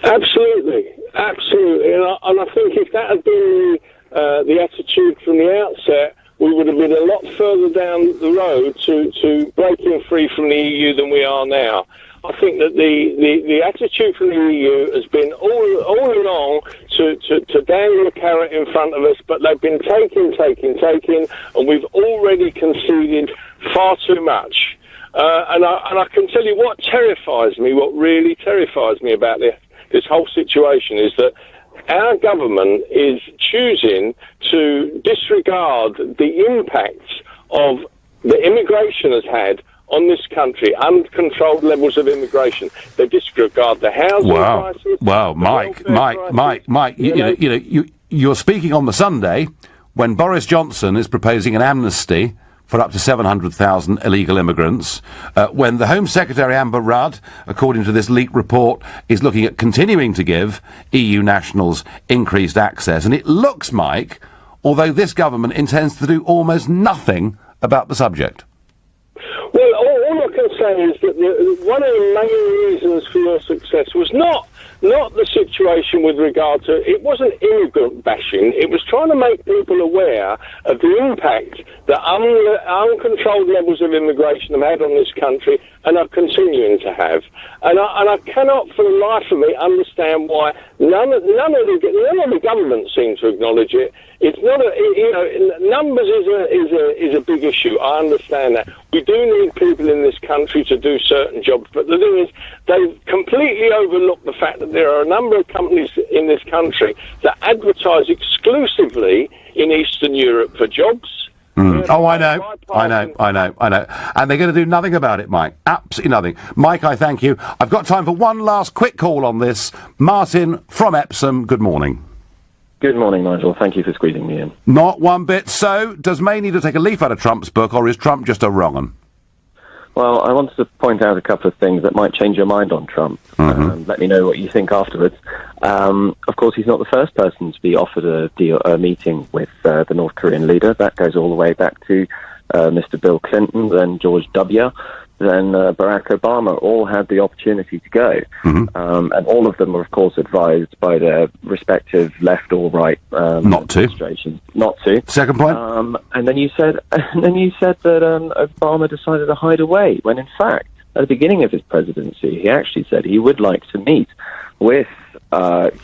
Absolutely. And I think if that had been the attitude from the outset, we would have been a lot further down the road to breaking free from the EU than we are now. I think that the attitude from the EU has been all along to dangle a carrot in front of us, but they've been taking, and we've already conceded far too much. And I can tell you what really terrifies me about this whole situation is that our government is choosing to disregard the impacts of the immigration has had on this country, uncontrolled levels of immigration. They disregard the housing crisis. Wow, Mike, you're speaking on the Sunday when Boris Johnson is proposing an amnesty for up to 700,000 illegal immigrants, when the Home Secretary Amber Rudd, according to this leaked report, is looking at continuing to give EU nationals increased access. And it looks, Mike, although this government intends to do almost nothing about the subject. Well, all I can say is that one of the main reasons for your success was not the situation with regard to, it wasn't immigrant bashing, it was trying to make people aware of the impact that uncontrolled levels of immigration have had on this country and are continuing to have. And I cannot for the life of me understand why none of the government seem to acknowledge it. It's not numbers is a big issue. I understand that. We do need people in this country to do certain jobs, but the thing is, they've completely overlooked the fact that there are a number of companies in this country that advertise exclusively in Eastern Europe for jobs. Oh, I know. And they're going to do nothing about it, Mike. Absolutely nothing. Mike, I thank you. I've got time for one last quick call on this. Martin from Epsom, good morning. Good morning, Nigel. Thank you for squeezing me in. Not one bit. So, does May need to take a leaf out of Trump's book, or is Trump just a wrong 'un? Well, I wanted to point out a couple of things that might change your mind on Trump. Let me know what you think afterwards. Of course, he's not the first person to be offered a meeting with the North Korean leader. That goes all the way back to Mr. Bill Clinton, then George W., then Barack Obama, all had the opportunity to go. And all of them were, of course, advised by their respective left or right administrations not to. Second point. And then you said that Obama decided to hide away, when in fact, at the beginning of his presidency, he actually said he would like to meet with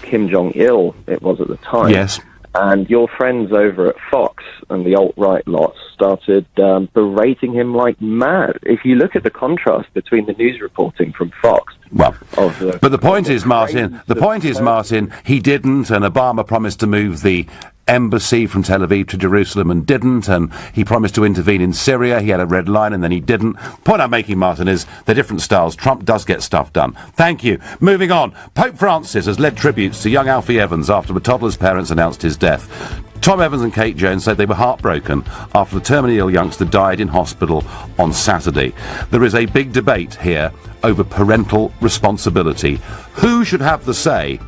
Kim Jong-il, it was at the time. Yes. And your friends over at Fox and the alt-right lot started berating him like mad. If you look at the contrast between the news reporting from Fox... But the point is, Martin, he didn't, and Obama promised to move the embassy from Tel Aviv to Jerusalem and didn't, and he promised to intervene in Syria. He had a red line and then he didn't. Point I'm making, Martin, is they're different styles. Trump does get stuff done. Thank you. Moving on. Pope Francis has led tributes to young Alfie Evans after the toddler's parents announced his death. Tom Evans and Kate Jones said they were heartbroken after the terminally ill youngster died in hospital on Saturday. There is a big debate here over parental responsibility. Who should have the say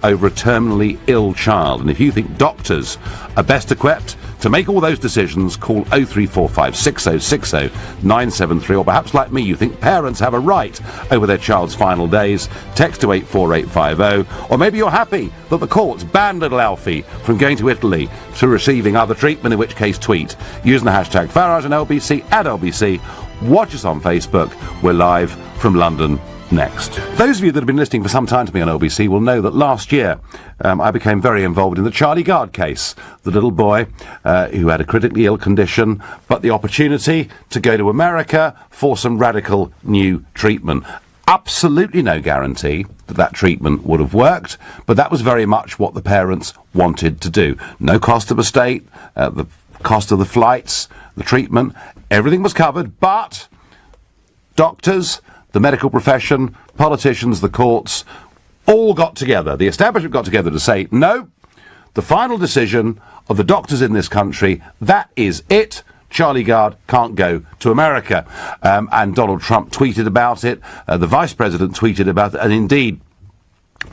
over a terminally ill child? And if you think doctors are best equipped to make all those decisions, call 0345 6060 973, or perhaps like me, you think parents have a right over their child's final days, text to 84850, or maybe you're happy that the courts banned little Alfie from going to Italy to receiving other treatment, in which case tweet using the hashtag Farage and LBC at LBC. Watch us on Facebook. We're live from London next. Those of you that have been listening for some time to me on LBC will know that last year I became very involved in the Charlie Gard case, the little boy who had a critically ill condition, but the opportunity to go to America for some radical new treatment. Absolutely no guarantee that that treatment would have worked, but that was very much what the parents wanted to do. No cost of a state, the cost of the flights, the treatment, everything was covered, but doctors, the medical profession, politicians, the courts, all got together. The establishment got together to say, no, the final decision of the doctors in this country, that is it. Charlie Gard can't go to America. And Donald Trump tweeted about it. The Vice President tweeted about it. And indeed,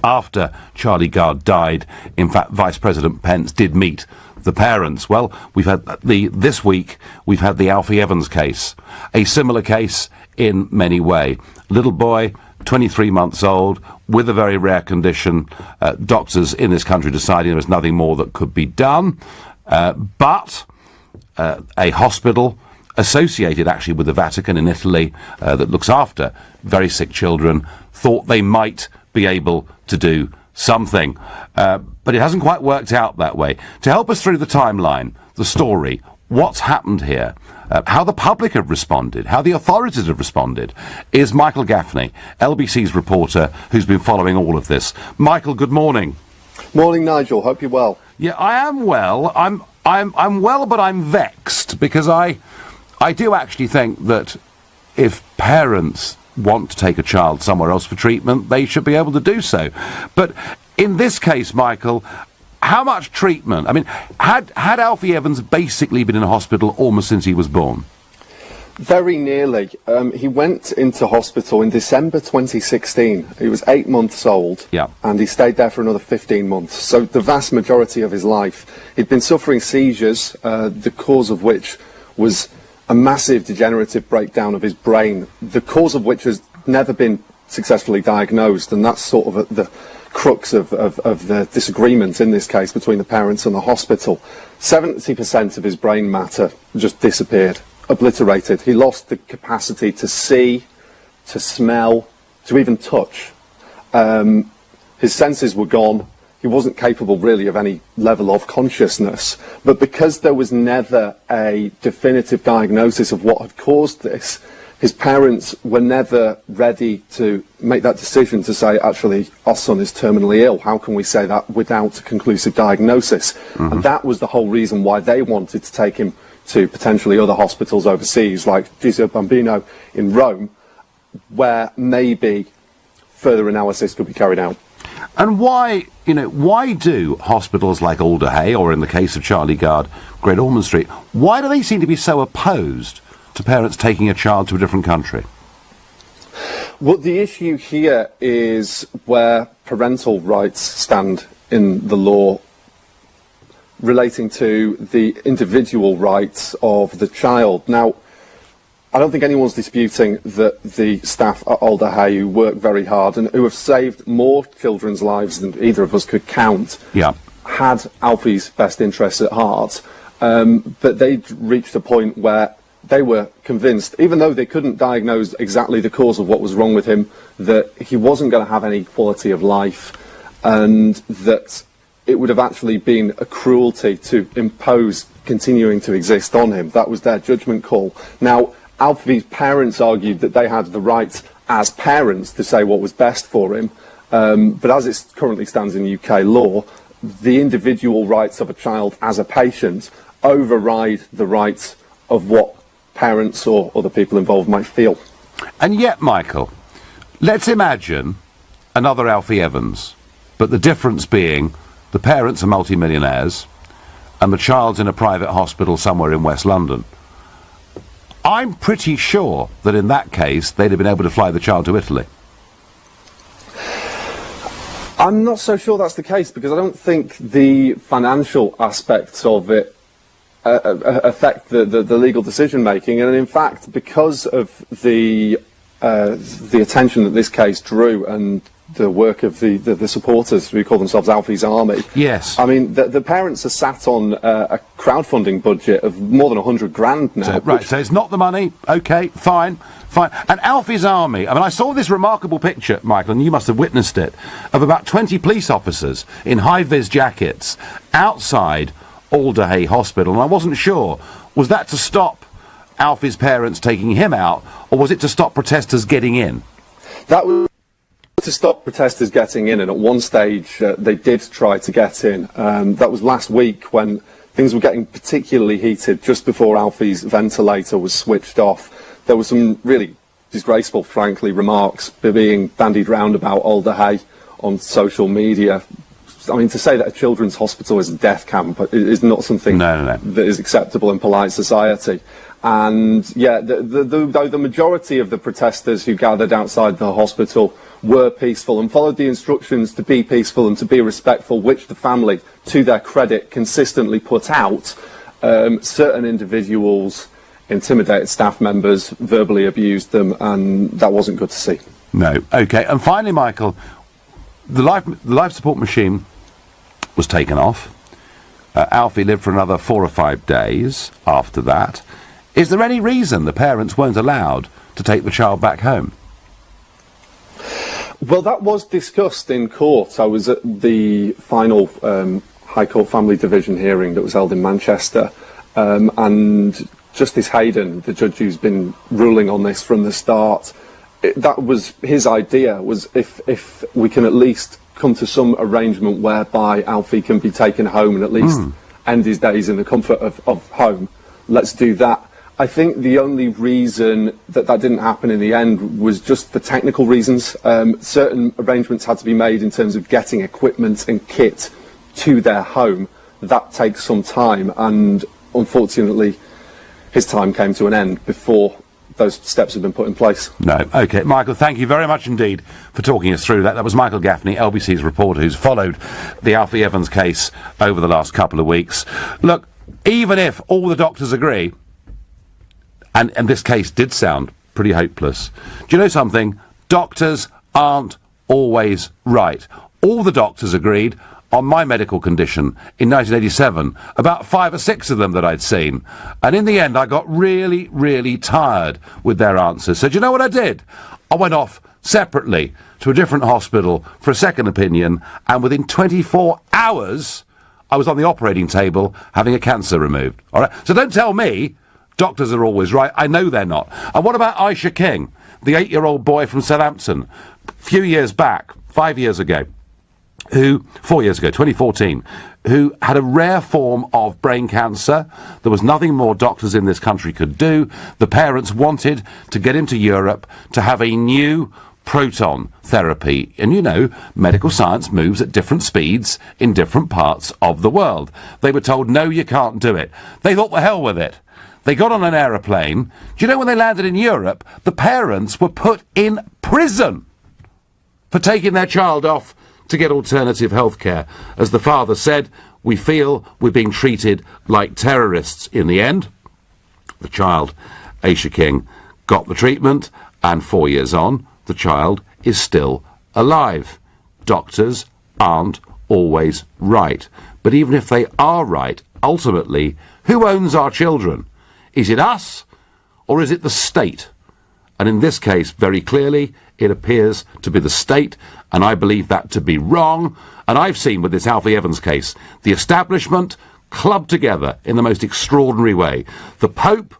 after Charlie Gard died, in fact, Vice President Pence did meet the parents. Well, we've had this week, we've had the Alfie Evans case, a similar case in many ways. Little boy, 23 months old, with a very rare condition. Doctors in this country deciding there was nothing more that could be done. But a hospital associated actually with the Vatican in Italy that looks after very sick children thought they might be able to do something. But it hasn't quite worked out that way. To help us through the timeline, the story, what's happened here, how the public have responded, how the authorities have responded, is Michael Gaffney, LBC's reporter, who's been following all of this. Michael, good morning. Morning, Nigel. Hope you're well. Yeah, I am well. I'm well, but I'm vexed because I do actually think that if parents want to take a child somewhere else for treatment, they should be able to do so. But in this case, Michael, how much treatment? I mean, had Alfie Evans basically been in a hospital almost since he was born? Very nearly. He went into hospital in December 2016. He was 8 months old, and he stayed there for another 15 months. So the vast majority of his life, he'd been suffering seizures, the cause of which was a massive degenerative breakdown of his brain, the cause of which has never been successfully diagnosed, and that's sort of the crux of the disagreement in this case between the parents and the hospital. 70% of his brain matter just disappeared, obliterated. He lost the capacity to see, to smell, to even touch. His senses were gone. He wasn't capable really of any level of consciousness. But because there was never a definitive diagnosis of what had caused this, his parents were never ready to make that decision to say, actually, our son is terminally ill. How can we say that without a conclusive diagnosis? Mm-hmm. And that was the whole reason why they wanted to take him to potentially other hospitals overseas, like Giuseppe Bambino in Rome, where maybe further analysis could be carried out. And why do hospitals like Alder Hey, or in the case of Charlie Gard, Great Ormond Street, why do they seem to be so opposed to parents taking a child to a different country? Well, the issue here is where parental rights stand in the law relating to the individual rights of the child. Now, I don't think anyone's disputing that the staff at Alder Hey, who work very hard and who have saved more children's lives than either of us could count, had Alfie's best interests at heart. But they'd reached a point where they were convinced, even though they couldn't diagnose exactly the cause of what was wrong with him, that he wasn't going to have any quality of life, and that it would have actually been a cruelty to impose continuing to exist on him. That was their judgment call. Now, Alfie's parents argued that they had the right as parents to say what was best for him, but as it currently stands in UK law, the individual rights of a child as a patient override the rights of what parents or other people involved might feel. And yet, Michael, let's imagine another Alfie Evans, but the difference being the parents are multimillionaires and the child's in a private hospital somewhere in West London. I'm pretty sure that in that case they'd have been able to fly the child to Italy. I'm not so sure that's the case, because I don't think the financial aspects of it affect the legal decision making, and in fact, because of the attention that this case drew and the work of the supporters who call themselves Alfie's Army. Yes. I mean, the parents are sat on a crowdfunding budget of more than 100 grand now. So it's not the money. Okay, fine. And Alfie's Army, I mean, I saw this remarkable picture, Michael, and you must have witnessed it, of about 20 police officers in high-vis jackets outside Alderhay Hospital, and I wasn't sure, was that to stop Alfie's parents taking him out, or was it to stop protesters getting in? That was to stop protesters getting in, and at one stage they did try to get in. That was last week when things were getting particularly heated just before Alfie's ventilator was switched off. There were some really disgraceful, frankly, remarks being bandied round about Alderhay on social media. I mean, to say that a children's hospital is a death camp is not something that is acceptable in polite society. And yeah, the majority of the protesters who gathered outside the hospital were peaceful and followed the instructions to be peaceful and to be respectful, which the family, to their credit, consistently put out. Certain individuals intimidated staff members, verbally abused them, and that wasn't good to see. No. Okay. And finally, Michael, the life support machine was taken off. Alfie lived for another 4 or 5 days after that. Is there any reason the parents weren't allowed to take the child back home? Well, that was discussed in court. I was at the final High Court Family Division hearing that was held in Manchester, and Justice Hayden, the judge who's been ruling on this from the start, that was his idea, was if we can at least come to some arrangement whereby Alfie can be taken home and at least end his days in the comfort of home, let's do that. I think the only reason that didn't happen in the end was just for technical reasons. Certain arrangements had to be made in terms of getting equipment and kit to their home. That takes some time, and unfortunately his time came to an end before those steps have been put in place. No. Okay, Michael, thank you very much indeed for talking us through that. That was Michael Gaffney, LBC's reporter, who's followed the Alfie Evans case over the last couple of weeks. Look, even if all the doctors agree, and this case did sound pretty hopeless, do you know something? Doctors aren't always right. All the doctors agreed on my medical condition in 1987, about 5 or 6 of them that I'd seen. And in the end, I got really, really tired with their answers. So do you know what I did? I went off separately to a different hospital for a second opinion, and within 24 hours, I was on the operating table having a cancer removed. All right? So don't tell me doctors are always right. I know they're not. And what about Aisha King, the 8-year-old boy from Southampton, a few years back, 5 years ago, 4 years ago, 2014, who had a rare form of brain cancer. There was nothing more doctors in this country could do. The parents wanted to get him to Europe to have a new proton therapy. And you know, medical science moves at different speeds in different parts of the world. They were told, no, you can't do it. They thought, the hell with it. They got on an aeroplane. Do you know when they landed in Europe, the parents were put in prison for taking their child off to get alternative health care. As the father said, we feel we're being treated like terrorists. In the end, the child, Aisha King, got the treatment, and 4 years on, the child is still alive. Doctors aren't always right. But even if they are right, ultimately, who owns our children? Is it us, or is it the state? And in this case, very clearly, it appears to be the state, and I believe that to be wrong. And I've seen with this Alfie Evans case, the establishment clubbed together in the most extraordinary way. The Pope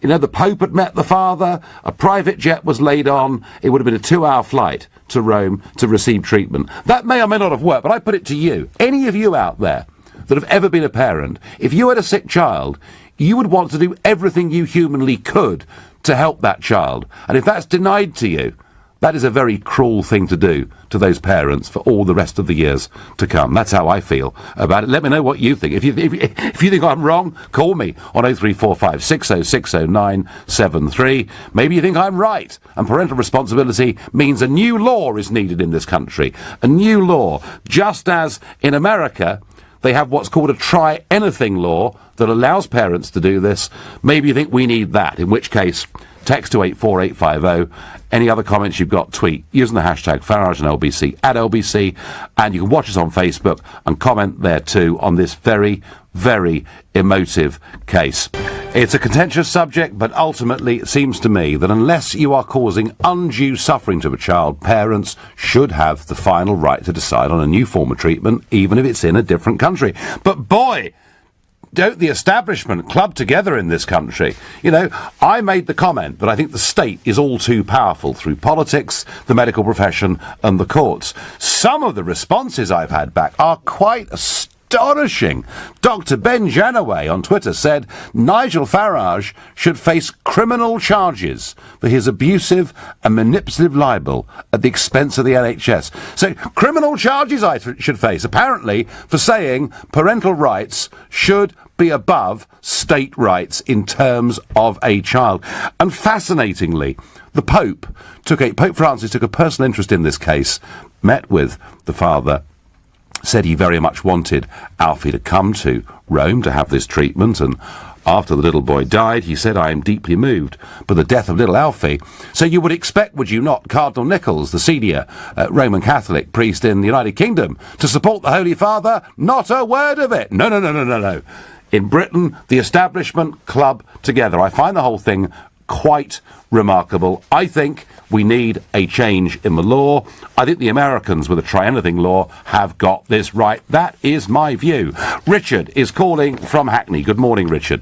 You know, the Pope had met the father, a private jet was laid on, it would have been a 2-hour flight to Rome to receive treatment. That may or may not have worked, but I put it to you, any of you out there that have ever been a parent, if you had a sick child, you would want to do everything you humanly could to help that child. And if that's denied to you, that is a very cruel thing to do to those parents for all the rest of the years to come. That's how I feel about it. Let me know what you think. If you think I'm wrong, call me on 0345 6060 973. Maybe you think I'm right, and parental responsibility means a new law is needed in this country. A new law. Just as in America, they have what's called a try-anything law that allows parents to do this. Maybe you think we need that, in which case, text to 84850. Any other comments you've got, tweet using the hashtag Farage and LBC at LBC, and you can watch us on Facebook and comment there too on this very, very emotive case. It's a contentious subject, but ultimately it seems to me that unless you are causing undue suffering to a child, parents should have the final right to decide on a new form of treatment, even if it's in a different country. But boy, don't the establishment club together in this country. You know, I made the comment that I think the state is all too powerful through politics, the medical profession and the courts. Some of the responses I've had back are quite astonishing. Dr. Ben Janaway on Twitter said Nigel Farage should face criminal charges for his abusive and manipulative libel at the expense of the NHS. So, criminal charges I should face, apparently, for saying parental rights should be above state rights in terms of a child. And fascinatingly, Pope Francis took a personal interest in this case, met with the father, said he very much wanted Alfie to come to Rome to have this treatment, and after the little boy died, he said, I am deeply moved by the death of little Alfie. So you would expect, would you not, Cardinal Nichols, the senior Roman Catholic priest in the United Kingdom, to support the Holy Father? Not a word of it. No. In Britain, the establishment club together. I find the whole thing quite remarkable. I think we need a change in the law. I think the Americans with a try-anything law have got this right. That is my view. Richard is calling from Hackney. Good morning, Richard.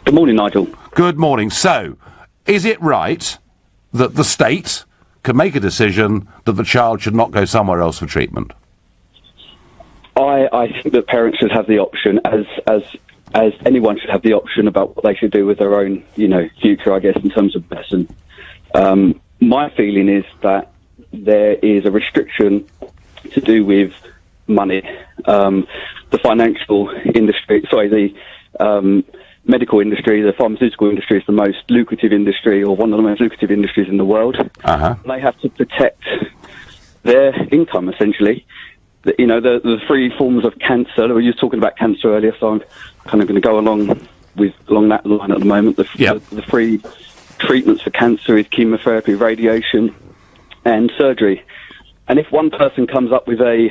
Good morning, Nigel. Good morning. So, is it right that the state can make a decision that the child should not go somewhere else for treatment? I think that parents should have the option, as anyone should have the option about what they should do with their own, future, I guess, in terms of medicine. My feeling is that there is a restriction to do with money. The financial industry, the medical industry, the pharmaceutical industry is the most lucrative industry, or one of the most lucrative industries in the world. They have to protect their income, essentially. The three forms of cancer. We were just talking about cancer earlier, so I'm kind of going to go along that line at the moment. The three treatments for cancer is chemotherapy, radiation, and surgery. And if one person comes up with a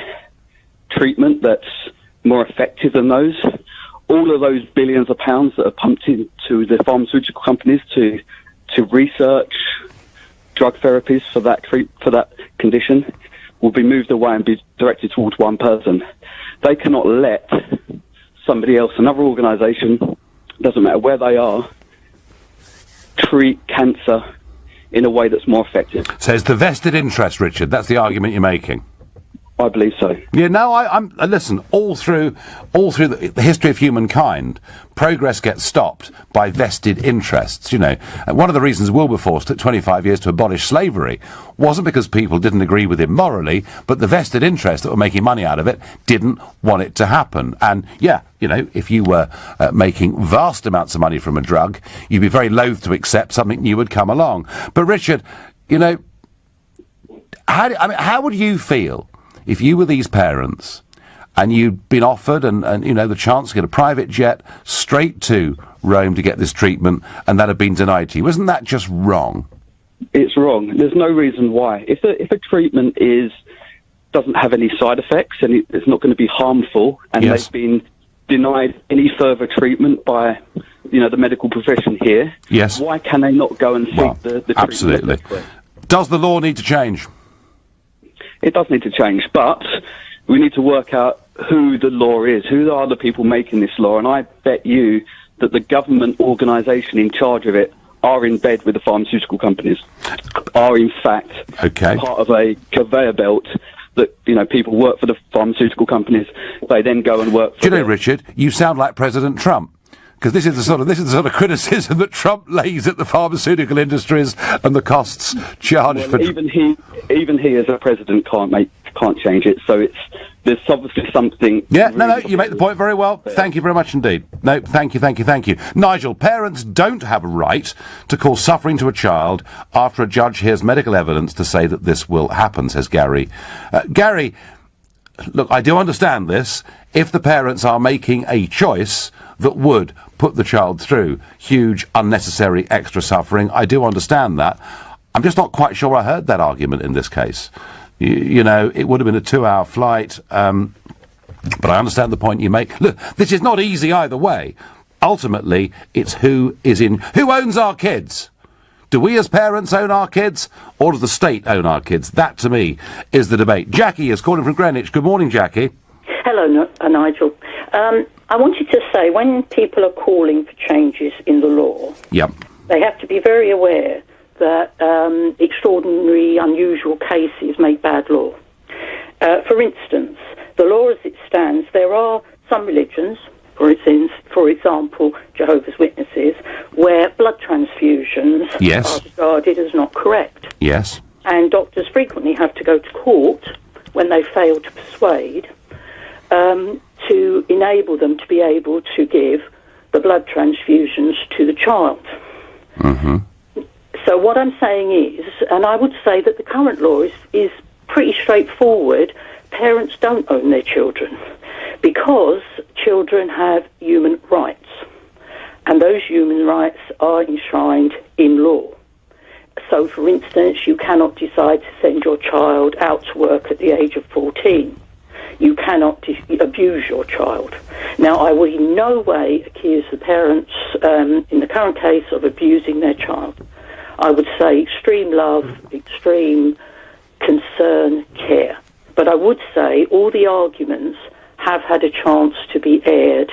treatment that's more effective than those, all of those billions of pounds that are pumped into the pharmaceutical companies to research drug therapies for that condition will be moved away and be directed towards one person. They cannot let somebody else, another organisation, doesn't matter where they are, treat cancer in a way that's more effective. So it's the vested interest, Richard. That's the argument you're making. I believe so. Yeah, no, I'm listen, all through the history of humankind, progress gets stopped by vested interests, one of the reasons Wilberforce took 25 years to abolish slavery wasn't because people didn't agree with him morally, but the vested interests that were making money out of it didn't want it to happen. And, if you were making vast amounts of money from a drug, you'd be very loath to accept something new would come along. But, Richard, how would you feel if you were these parents and you'd been offered and the chance to get a private jet straight to Rome to get this treatment, and that had been denied to you? Isn't that just wrong? It's wrong. There's no reason why. If a treatment doesn't have any side effects and it's not going to be harmful, and they've been denied any further treatment by the medical profession here, why can they not go and seek the treatment? Absolutely. Does the law need to change? It does need to change, but we need to work out who the law is, who are the people making this law, and I bet you that the government organisation in charge of it are in bed with the pharmaceutical companies, are in fact part of a conveyor belt that, you know, people work for the pharmaceutical companies, they then go and work for... Do you know, Richard, you sound like President Trump. Because this is the sort of criticism that Trump lays at the pharmaceutical industries and the costs charged for... Even he as a president can't change it, so there's obviously something... Yeah, no, you make the point very well. Thank you very much indeed. No, thank you. Nigel, parents don't have a right to cause suffering to a child after a judge hears medical evidence to say that this will happen, says Gary. Gary, look, I do understand this. If the parents are making a choice that would put the child through huge, unnecessary extra suffering, I do understand that. I'm just not quite sure I heard that argument in this case. You know, it would have been a 2-hour flight, but I understand the point you make. Look, this is not easy either way. Ultimately, it's who owns our kids? Do we as parents own our kids, or does the state own our kids? That, to me, is the debate. Jackie is calling from Greenwich. Good morning, Jackie. Hello, Nigel. I wanted to say, when people are calling for changes in the law, they have to be very aware that extraordinary, unusual cases make bad law. For instance, the law as it stands, there are some religions, for example, Jehovah's Witnesses, where blood transfusions are regarded as not correct. Yes. And doctors frequently have to go to court when they fail to persuade to enable them to be able to give the blood transfusions to the child. Mm-hmm. So what I'm saying is, and I would say that the current law is pretty straightforward, parents don't own their children because children have human rights, and those human rights are enshrined in law. So, for instance, you cannot decide to send your child out to work at the age of 14. You cannot abuse your child. Now, I would in no way accuse the parents, in the current case, of abusing their child. I would say extreme love, extreme concern, care. But I would say all the arguments have had a chance to be aired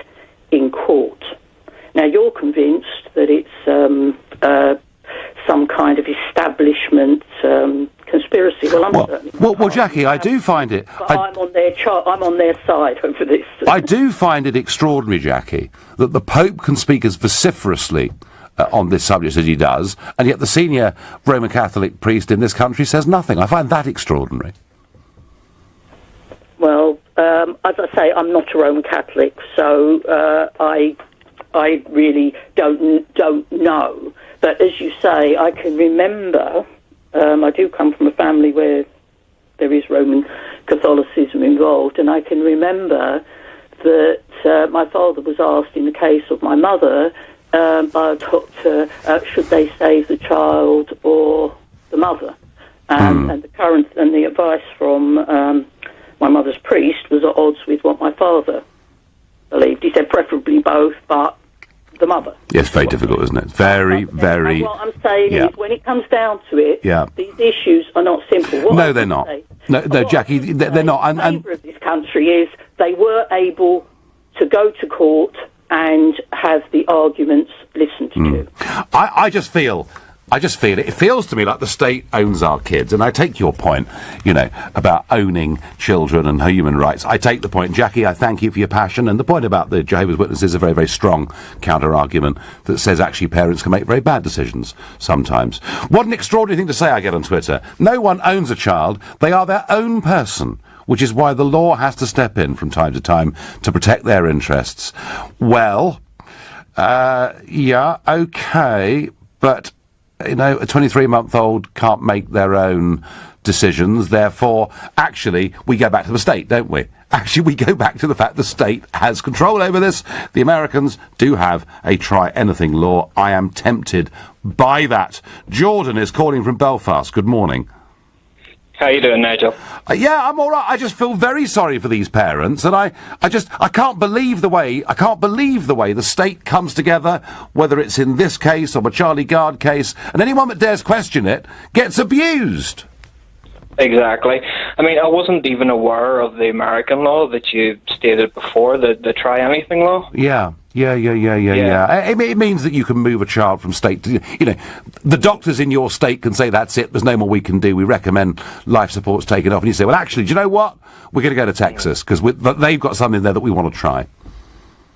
in court. Now, you're convinced that it's some kind of establishment conspiracy. Well, I'm certainly not. Well, Jackie, I do find it... But I'm on their side over this. I do find it extraordinary, Jackie, that the Pope can speak as vociferously on this subject as he does, and yet the senior Roman Catholic priest in this country says nothing. I find that extraordinary. Well, as I say, I'm not a Roman Catholic, so I really don't know. But as you say, I can remember. I do come from a family where there is Roman Catholicism involved, and I can remember that my father was asked in the case of my mother by a doctor, should they save the child or the mother? And the advice from my mother's priest was at odds with what my father believed. He said preferably both, but the mother. Yes, very difficult, isn't it? Very. And what I'm saying is, when it comes down to it, these issues are not simple. No, they're not. No, Jackie, they're not. The favour of this country is they were able to go to court and have the arguments listened to. I just feel it feels to me like the state owns our kids, and I take your point, about owning children and human rights. I take the point, Jackie. I thank you for your passion, and the point about the Jehovah's Witnesses is a very, very strong counter-argument that says actually parents can make very bad decisions sometimes. What an extraordinary thing to say, I get on Twitter. No one owns a child; they are their own person, which is why the law has to step in from time to time to protect their interests. Well, okay, but a 23-month-old can't make their own decisions, therefore, actually, we go back to the state, don't we? Actually, we go back to the fact the state has control over this. The Americans do have a try-anything law. I am tempted by that. Jordan is calling from Belfast. Good morning. How you doing, Nigel? Yeah, I'm all right. I just feel very sorry for these parents, and I can't believe the way the state comes together, whether it's in this case or the Charlie Gard case, and anyone that dares question it gets abused. Exactly. I mean, I wasn't even aware of the American law that you stated before, the try anything law. Yeah. Yeah. It means that you can move a child from state to, the doctors in your state can say that's it, there's no more we can do, we recommend life support's taken off, and you say, well, actually, do you know what? We're going to go to Texas, because they've got something there that we want to try.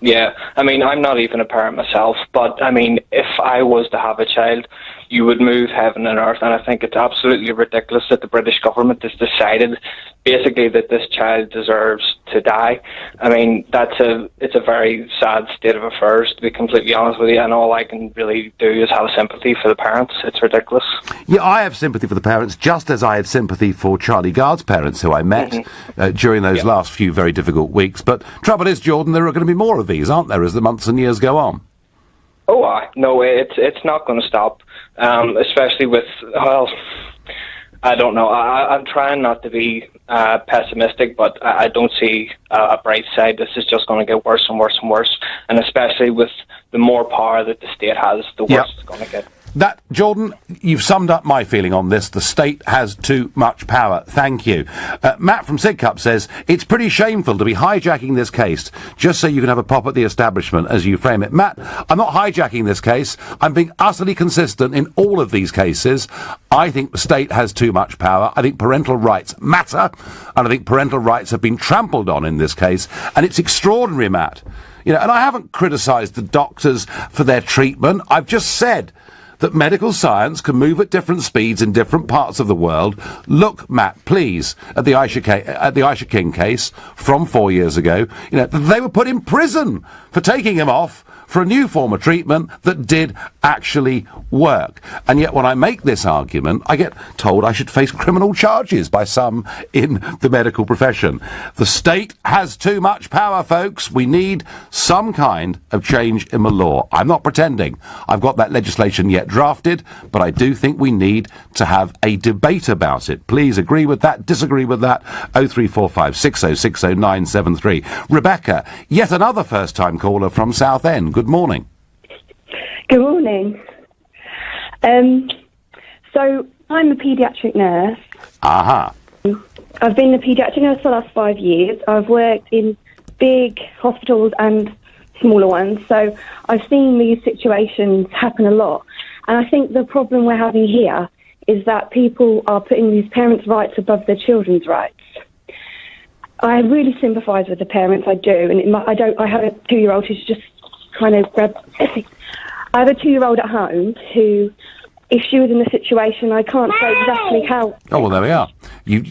Yeah, I mean, I'm not even a parent myself, but, I mean, if I was to have a child, you would move heaven and earth, and I think it's absolutely ridiculous that the British government has decided, basically, that this child deserves to die. I mean, it's a very sad state of affairs, to be completely honest with you, and all I can really do is have sympathy for the parents. It's ridiculous. Yeah, I have sympathy for the parents, just as I had sympathy for Charlie Gard's parents, who I met during those last few very difficult weeks. But trouble is, Jordan, there are going to be more of these, aren't there, as the months and years go on? Oh, no, it's not going to stop, especially with, well, I don't know. I'm trying not to be pessimistic, but I don't see a bright side. This is just going to get worse and worse and worse, and especially with the more power that the state has, the worse it's going to get. Jordan, you've summed up my feeling on this. The state has too much power. Thank you. Matt from Sidcup says, it's pretty shameful to be hijacking this case just so you can have a pop at the establishment, as you frame it. Matt, I'm not hijacking this case. I'm being utterly consistent in all of these cases. I think the state has too much power. I think parental rights matter, and I think parental rights have been trampled on in this case, and it's extraordinary, Matt. And I haven't criticised the doctors for their treatment. I've just said that medical science can move at different speeds in different parts of the world. Look, Matt, please, at the Aisha King case from 4 years ago. They were put in prison for taking him off for a new form of treatment that did actually work. And yet when I make this argument, I get told I should face criminal charges by some in the medical profession. The state has too much power, folks. We need some kind of change in the law. I'm not pretending I've got that legislation yet drafted, but I do think we need to have a debate about it. Please agree with that, disagree with that. 0345 6060 973. Rebecca, yet another first-time caller from Southend. Good morning. Good morning. So I'm a paediatric nurse. Aha. I've been a paediatric nurse for the last 5 years. I've worked in big hospitals and smaller ones, so I've seen these situations happen a lot. And I think the problem we're having here is that people are putting these parents' rights above their children's rights. I really sympathise with the parents, I do, and I have a 2-year-old who's just kind of I have a 2-year-old at home who, if she was in the situation, I can't say exactly how. Oh, well, there we are.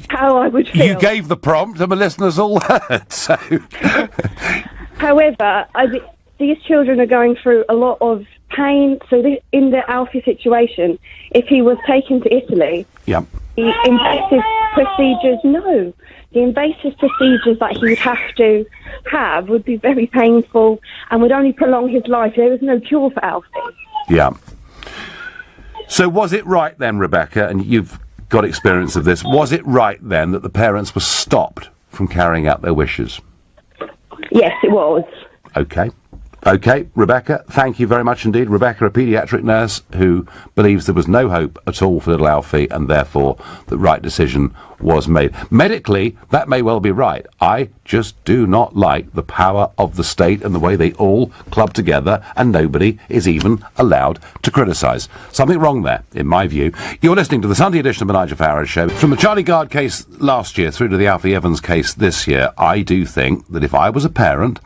How I would feel. You gave the prompt, and the listeners all heard. So, however, these children are going through a lot of pain. So, in the Alfie situation, if he was taken to Italy, the invasive procedures that he would have to have would be very painful and would only prolong his life. There was no cure for Alfie. Yeah. So was it right then, Rebecca, and you've got experience of this, was it right then that the parents were stopped from carrying out their wishes? Yes, it was. Okay, Rebecca, thank you very much indeed. Rebecca, a paediatric nurse who believes there was no hope at all for little Alfie, and therefore the right decision was made. Medically, that may well be right. I just do not like the power of the state and the way they all club together, and nobody is even allowed to criticise. Something wrong there, in my view. You're listening to the Sunday edition of the Nigel Farage Show. From the Charlie Gard case last year through to the Alfie Evans case this year, I do think that if I was a parent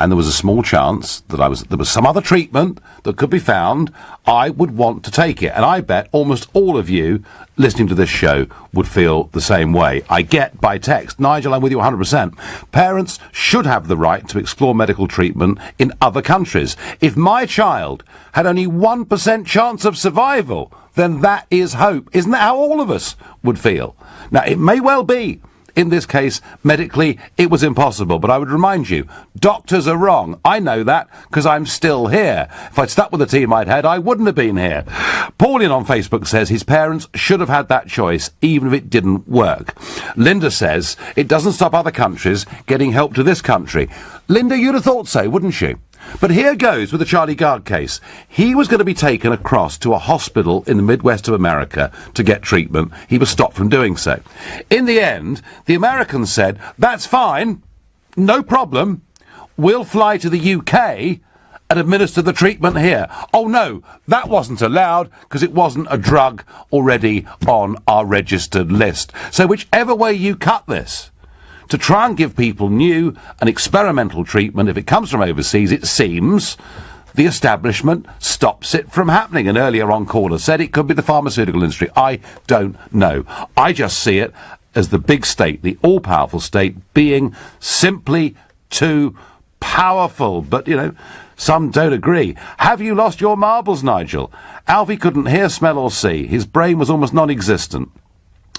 and there was a small chance that there was some other treatment that could be found, I would want to take it. And I bet almost all of you listening to this show would feel the same way. I get by text, Nigel, I'm with you 100%. Parents should have the right to explore medical treatment in other countries. If my child had only 1% chance of survival, then that is hope. Isn't that how all of us would feel? Now, it may well be in this case, medically, it was impossible. But I would remind you, doctors are wrong. I know that because I'm still here. If I'd stuck with the team I'd had, I wouldn't have been here. Pauline on Facebook says his parents should have had that choice, even if it didn't work. Linda says it doesn't stop other countries getting help to this country. Linda, you'd have thought so, wouldn't you? But here goes with the Charlie Gard case. He was going to be taken across to a hospital in the Midwest of America to get treatment. He was stopped from doing so. In the end, the Americans said, that's fine, no problem. We'll fly to the UK and administer the treatment here. Oh no, that wasn't allowed because it wasn't a drug already on our registered list. So whichever way you cut this, to try and give people new and experimental treatment, if it comes from overseas, it seems the establishment stops it from happening. And earlier on, caller said it could be the pharmaceutical industry. I don't know. I just see it as the big state, the all-powerful state, being simply too powerful. But, you know, some don't agree. Have you lost your marbles, Nigel? Alfie couldn't hear, smell or see. His brain was almost non-existent.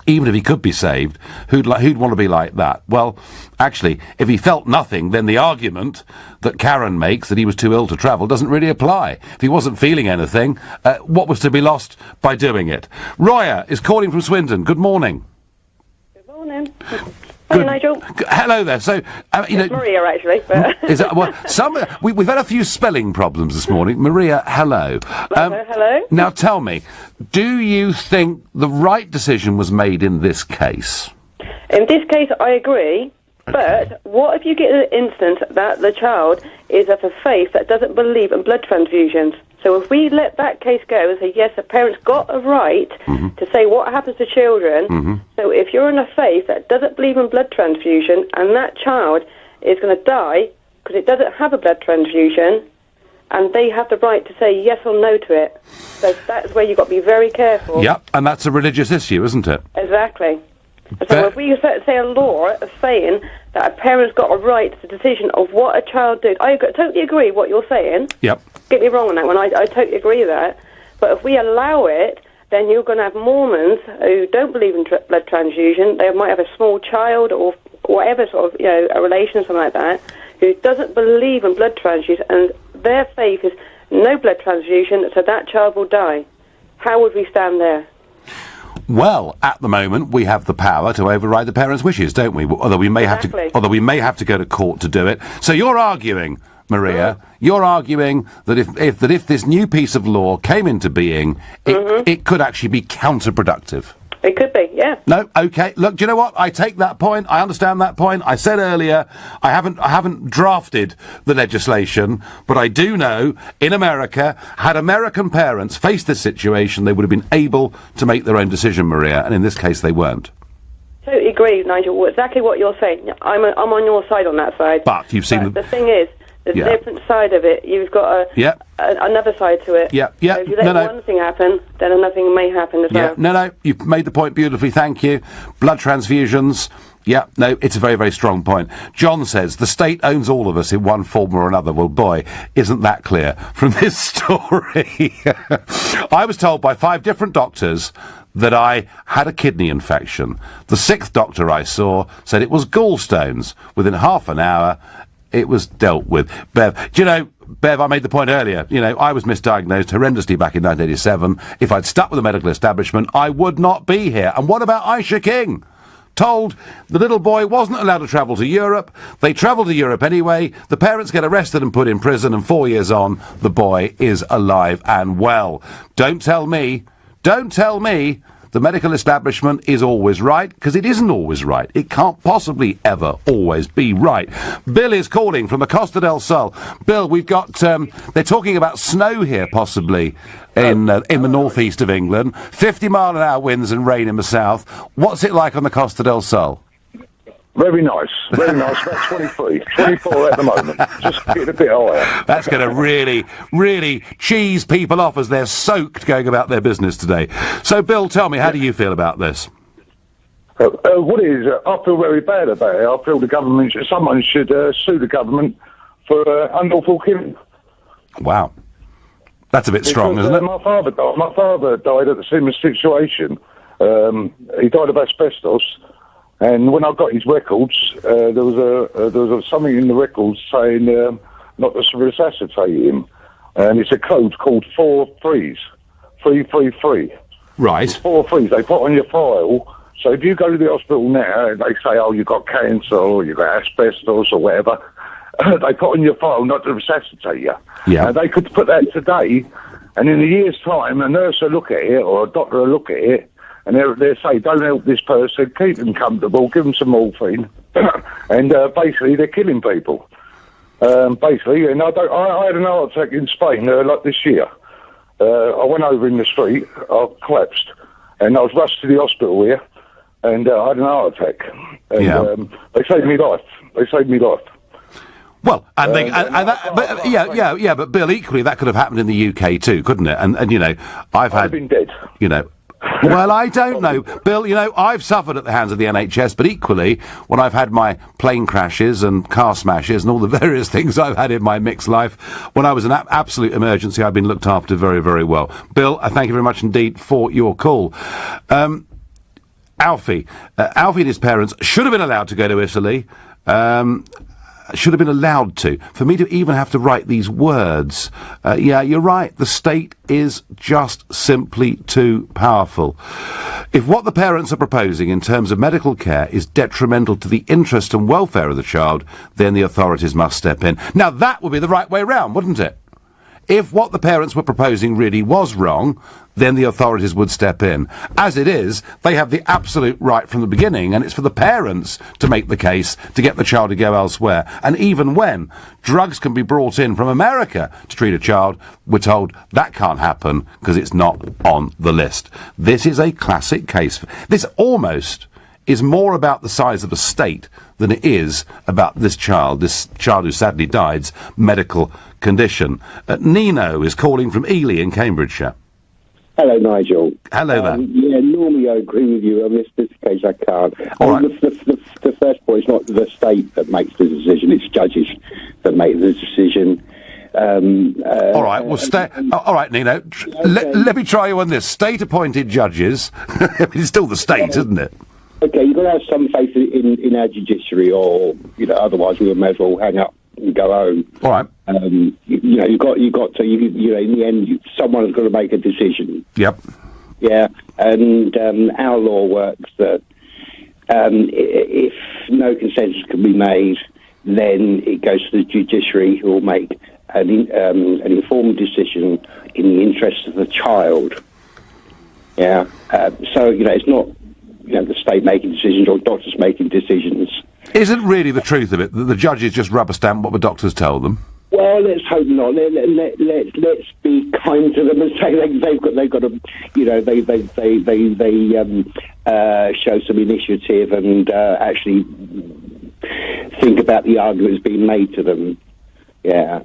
Even if he could be saved, who'd want to be like that? Well, actually, if he felt nothing, then the argument that Karen makes that he was too ill to travel doesn't really apply. If he wasn't feeling anything, what was to be lost by doing it? Roya is calling from Swindon. Good morning. Good morning. Hi, Nigel. Hello there. So, you know, Maria, actually. But is that, well, we've had a few spelling problems this morning. Maria, hello. hello. Now, tell me, do you think the right decision was made in this case? In this case, I agree. But what if you get an instance that the child is of a faith that doesn't believe in blood transfusions? So if we let that case go and say, yes, a parent's got a right to say what happens to children, so if you're in a faith that doesn't believe in blood transfusion and that child is going to die because it doesn't have a blood transfusion, and they have the right to say yes or no to it. So that's where you've got to be very careful. Yep, and that's a religious issue, isn't it? Exactly. So if we say a law of saying that a parent's got a right to the decision of what a child does, I totally agree what you're saying. Yep. Get me wrong on that one, I totally agree with that. But if we allow it, then you're going to have Mormons who don't believe in blood transfusion. They might have a small child or whatever sort of, a relation, something like that, who doesn't believe in blood transfusion, and their faith is no blood transfusion, so that child will die. How would we stand there? Well, at the moment, we have the power to override the parents' wishes, don't we? Although we may have to go to court to do it. So you're arguing, Maria, you're arguing that if this new piece of law came into being, it could actually be counterproductive. It could be, yeah. No, okay. Look, do you know what? I take that point. I understand that point. I said earlier, I haven't drafted the legislation, but I do know in America, had American parents faced this situation, they would have been able to make their own decision, Maria, and in this case, they weren't. Totally agree, Nigel. Exactly what you're saying. I'm on your side on that side. But you've seen the thing is, there's a different side of it. You've got another side to it. Yeah. So if you let one thing happen, then another thing may happen as well. No, you've made the point beautifully, thank you. Blood transfusions, it's a very, very strong point. John says, the state owns all of us in one form or another. Well, boy, isn't that clear from this story. I was told by 5 different doctors that I had a kidney infection. The 6th doctor I saw said it was gallstones. Within half an hour, it was dealt with. Bev, do you know, Bev, I made the point earlier, I was misdiagnosed horrendously back in 1987. If I'd stuck with the medical establishment, I would not be here. And what about Aisha King? Told the little boy wasn't allowed to travel to Europe. They travelled to Europe anyway. The parents get arrested and put in prison, and 4 years on, the boy is alive and well. Don't tell me the medical establishment is always right, because it isn't always right. It can't possibly ever always be right. Bill is calling from the Costa del Sol. Bill, we've got, they're talking about snow here, possibly, in the northeast of England. 50-mile-an-hour winds and rain in the south. What's it like on the Costa del Sol? Very nice, about 23, 24 at the moment, just getting a bit higher. That's going to really, really cheese people off as they're soaked going about their business today. So, Bill, tell me, how do you feel about this? What it is, I feel very bad about it. I feel someone should sue the government for unlawful killing. Wow. That's a bit strong, isn't it? My father died at the similar situation. He died of asbestos. And when I got his records, there was something in the records saying not to resuscitate him, and it's a code called 333. Right. It's 4 3s they put on your file. So if you go to the hospital now, and they say, "Oh, you've got cancer or you've got asbestos or whatever," they put on your file not to resuscitate you. Yeah. They could put that today, and in a year's time, a nurse will look at it or a doctor will look at it. And they say, don't help this person, keep them comfortable, give them some morphine, and basically they're killing people. basically, and I had an heart attack in Spain like this year. I went over in the street, I collapsed, and I was rushed to the hospital here, and I had an heart attack. And they saved me life. Well, but Bill, equally that could have happened in the UK too, couldn't it? And you know, I've been dead. You know. Well, I don't know. Bill, you know, I've suffered at the hands of the NHS, but equally, when I've had my plane crashes and car smashes and all the various things I've had in my mixed life, when I was an absolute emergency, I've been looked after very, very well. Bill, I thank you very much indeed for your call. Alfie and his parents should have been allowed to go to Italy. Should have been allowed to. For me to even have to write these words, yeah, you're right, the state is just simply too powerful. If what the parents are proposing in terms of medical care is detrimental to the interest and welfare of the child, then the authorities must step in. Now, that would be the right way round, wouldn't it? If what the parents were proposing really was wrong, then the authorities would step in. As it is, they have the absolute right from the beginning, and it's for the parents to make the case to get the child to go elsewhere. And even when drugs can be brought in from America to treat a child, we're told that can't happen because it's not on the list. This is a classic case. This almost is more about the size of a state than it is about this child who sadly died's medical condition. Nino is calling from Ely in Cambridgeshire. Hello, Nigel. Hello there. Yeah, normally I agree with you. On this case, I can't. All right. The first point is not the state that makes the decision, it's judges that make the decision. All right, well, all right, Nino. Let me try you on this. State-appointed judges. It's still the state, isn't it? Okay, you've got to have some faith in our judiciary, or otherwise we may as well hang up and go home. All right. You've got to. In the end, someone's got to make a decision. Yep. Yeah, and our law works that if no consensus can be made, then it goes to the judiciary, who will make an informed decision in the interest of the child. Yeah. So it's not the state making decisions or doctors making decisions. Isn't really the truth of it that the judges just rubber stamp what the doctors tell them? Well, let's hope not. Let's be kind to them and say they've got to, they show some initiative and actually think about the arguments being made to them. Yeah,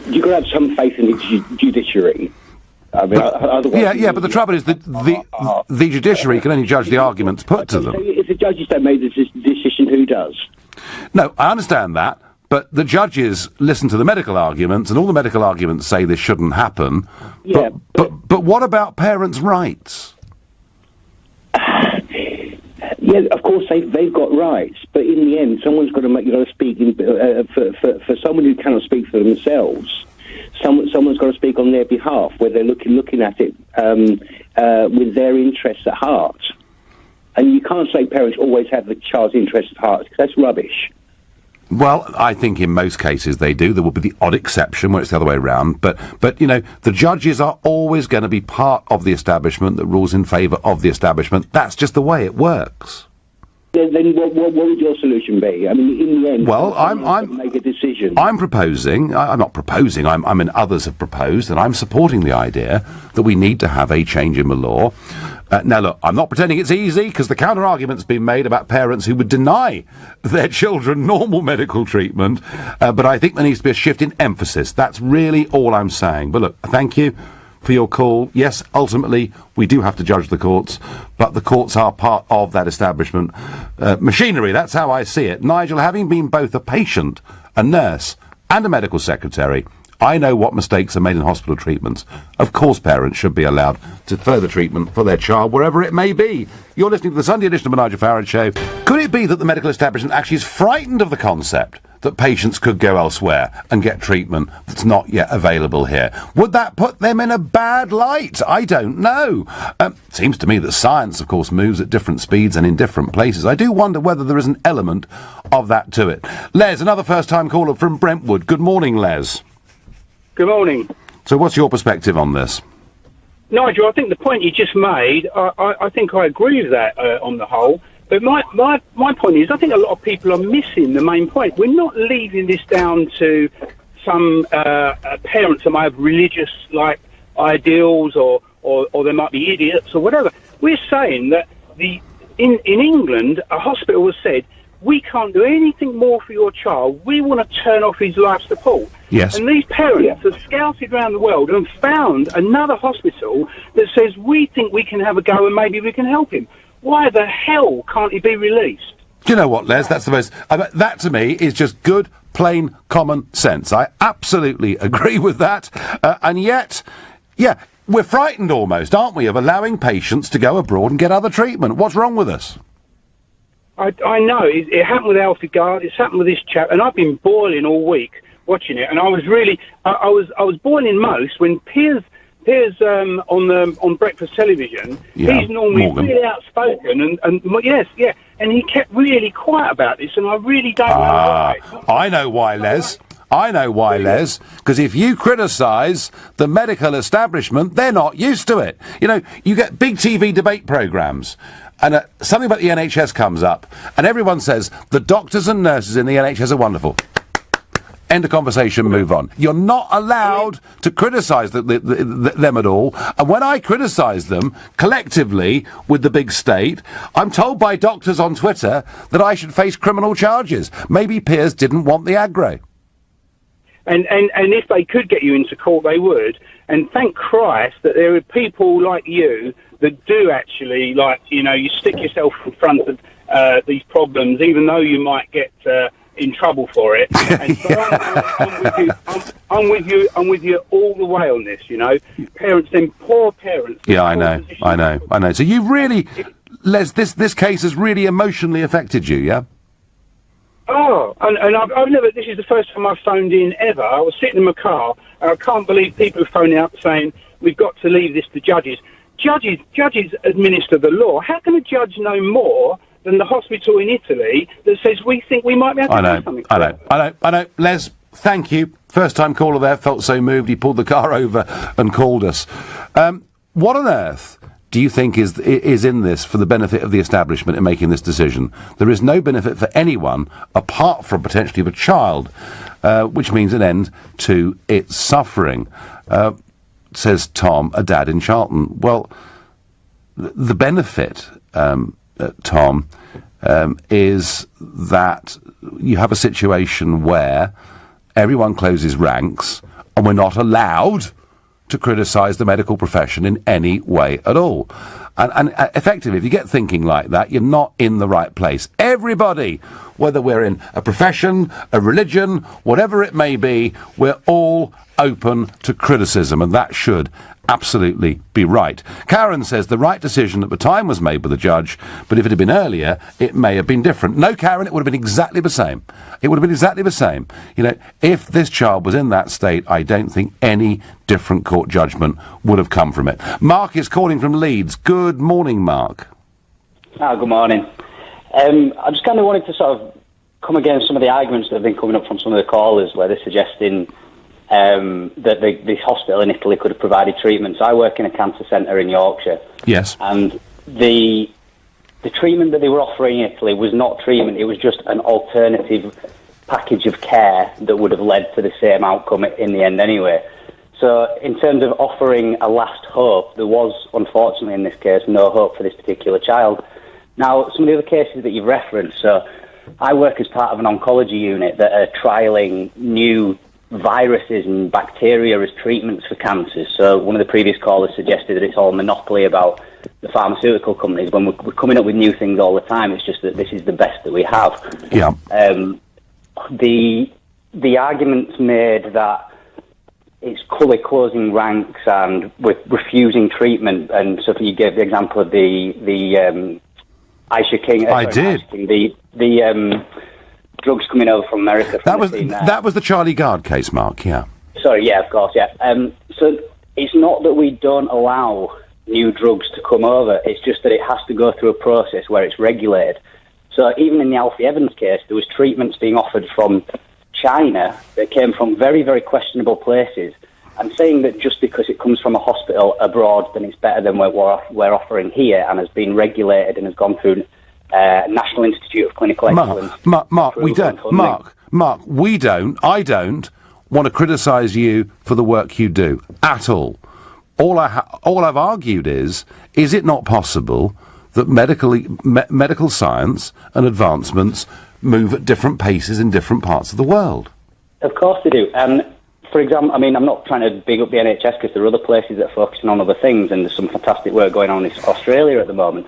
you've got to have some faith in the judiciary. I mean, otherwise, but the trouble is that the judiciary can only judge the arguments put to them. If the judges don't make the decision, who does? No, I understand that, but the judges listen to the medical arguments, and all the medical arguments say this shouldn't happen. Yeah, but what about parents' rights? Yeah, of course they've got rights, but in the end, someone's got to speak for someone who cannot speak for themselves. Someone's got to speak on their behalf, where they're looking at it with their interests at heart. And you can't say parents always have the child's interests at heart, because that's rubbish. Well, I think in most cases they do. There will be the odd exception where it's the other way around. But the judges are always going to be part of the establishment that rules in favour of the establishment. That's just the way it works. Then what would your solution be? I mean, in the end, well, I'm make a decision. I'm proposing. I'm not proposing. I mean, others have proposed, and I'm supporting the idea that we need to have a change in the law. Now, look, I'm not pretending it's easy, because the counter-argument's been made about parents who would deny their children normal medical treatment, but I think there needs to be a shift in emphasis. That's really all I'm saying. But look, thank you for your call. Yes, ultimately, we do have to judge the courts, but the courts are part of that establishment machinery. That's how I see it. Nigel, having been both a patient, a nurse, and a medical secretary, I know what mistakes are made in hospital treatments. Of course, parents should be allowed to further treatment for their child, wherever it may be. You're listening to the Sunday edition of the Nigel Farage Show. Could it be that the medical establishment actually is frightened of the concept that patients could go elsewhere and get treatment that's not yet available here? Would that put them in a bad light? I don't know. Seems to me that science, of course, moves at different speeds and in different places. I do wonder whether there is an element of that to it. Les, another first-time caller from Brentwood. Good morning, Les. Good morning. So what's your perspective on this? Nigel, I think the point you just made, I think I agree with that on the whole. But my point is, I think a lot of people are missing the main point. We're not leaving this down to some parents that might have religious ideals, or they might be idiots or whatever. We're saying that in England, a hospital has said, we can't do anything more for your child. We want to turn off his life support. Yes. And these parents have scouted around the world and found another hospital that says, we think we can have a go and maybe we can help him. Why the hell can't he be released? Do you know what, Les? That's the most... that, to me, is just good, plain, common sense. I absolutely agree with that. And yet, yeah, we're frightened almost, aren't we, of allowing patients to go abroad and get other treatment. What's wrong with us? I know. It happened with Alfie Gard. It's happened with this chap. And I've been boiling all week watching it. And I was really... I was boiling most when Piers on breakfast television, he's normally really outspoken, and he kept really quiet about this, and I really don't know why. I know why, Les. I know why, Les. Because if you criticise the medical establishment, they're not used to it. You know, you get big TV debate programmes, and something about the NHS comes up, and everyone says the doctors and nurses in the NHS are wonderful. End of conversation, move on. You're not allowed to criticise them at all. And when I criticise them, collectively, with the big state, I'm told by doctors on Twitter that I should face criminal charges. Maybe Piers didn't want the aggro. And if they could get you into court, they would. And thank Christ that there are people like you that do actually, you stick yourself in front of these problems, even though you might get... in trouble for it, and so I'm with you all the way on this. You know, parents, them poor parents. Yeah, I know. So you've really, Les, this case has really emotionally affected you, yeah? Oh, and I've never. This is the first time I've phoned in ever. I was sitting in my car, and I can't believe people are phoning up saying we've got to leave this to judges. Judges administer the law. How can a judge know more than the hospital in Italy that says we think we might be able to do something? I know. Les, thank you. First time caller there, felt so moved he pulled the car over and called us. What on earth do you think is in this for the benefit of the establishment in making this decision? There is no benefit for anyone apart from potentially of a child, which means an end to its suffering, says Tom, a dad in Charlton. Well, the benefit... Tom, is that you have a situation where everyone closes ranks and we're not allowed to criticise the medical profession in any way at all. And effectively, if you get thinking like that, you're not in the right place. Everybody, whether we're in a profession, a religion, whatever it may be, we're all open to criticism, and that should absolutely be right. Karen says the right decision at the time was made by the judge, but if it had been earlier, it may have been different. No, Karen, it would have been exactly the same. It would have been exactly the same. You know, if this child was in that state, I don't think any different court judgment would have come from it. Mark is calling from Leeds. Good morning, Mark. Good morning. I just kind of wanted to sort of come against some of the arguments that have been coming up from some of the callers where they're suggesting that this hospital in Italy could have provided treatment. So I work in a cancer centre in Yorkshire. Yes. And the treatment that they were offering in Italy was not treatment, it was just an alternative package of care that would have led to the same outcome in the end anyway. So in terms of offering a last hope, there was, unfortunately in this case, no hope for this particular child. Now, some of the other cases that you've referenced, so I work as part of an oncology unit that are trialling new viruses and bacteria as treatments for cancers. So one of the previous callers suggested that it's all monopoly about the pharmaceutical companies. When we're coming up with new things all the time, it's just that this is the best that we have. Yeah. The argument's made that it's closing ranks and with refusing treatment, and so you gave the example of the Aisha King. I did. The drugs coming over from America. That was the Charlie Gard case, Mark. Yeah. Sorry. Yeah. Of course. Yeah. So it's not that we don't allow new drugs to come over. It's just that it has to go through a process where it's regulated. So even in the Alfie Evans case, there was treatments being offered from China that came from very, very questionable places. And saying that just because it comes from a hospital abroad, then it's better than what we're offering here and has been regulated and has gone through National Institute of Clinical Excellence. Mark, we don't. I don't want to criticise you for the work you do at all. All I've argued is it not possible that medical science and advancements move at different paces in different parts of the world? Of course they do. For example, I mean, I'm not trying to big up the NHS because there are other places that are focusing on other things, and there's some fantastic work going on in Australia at the moment.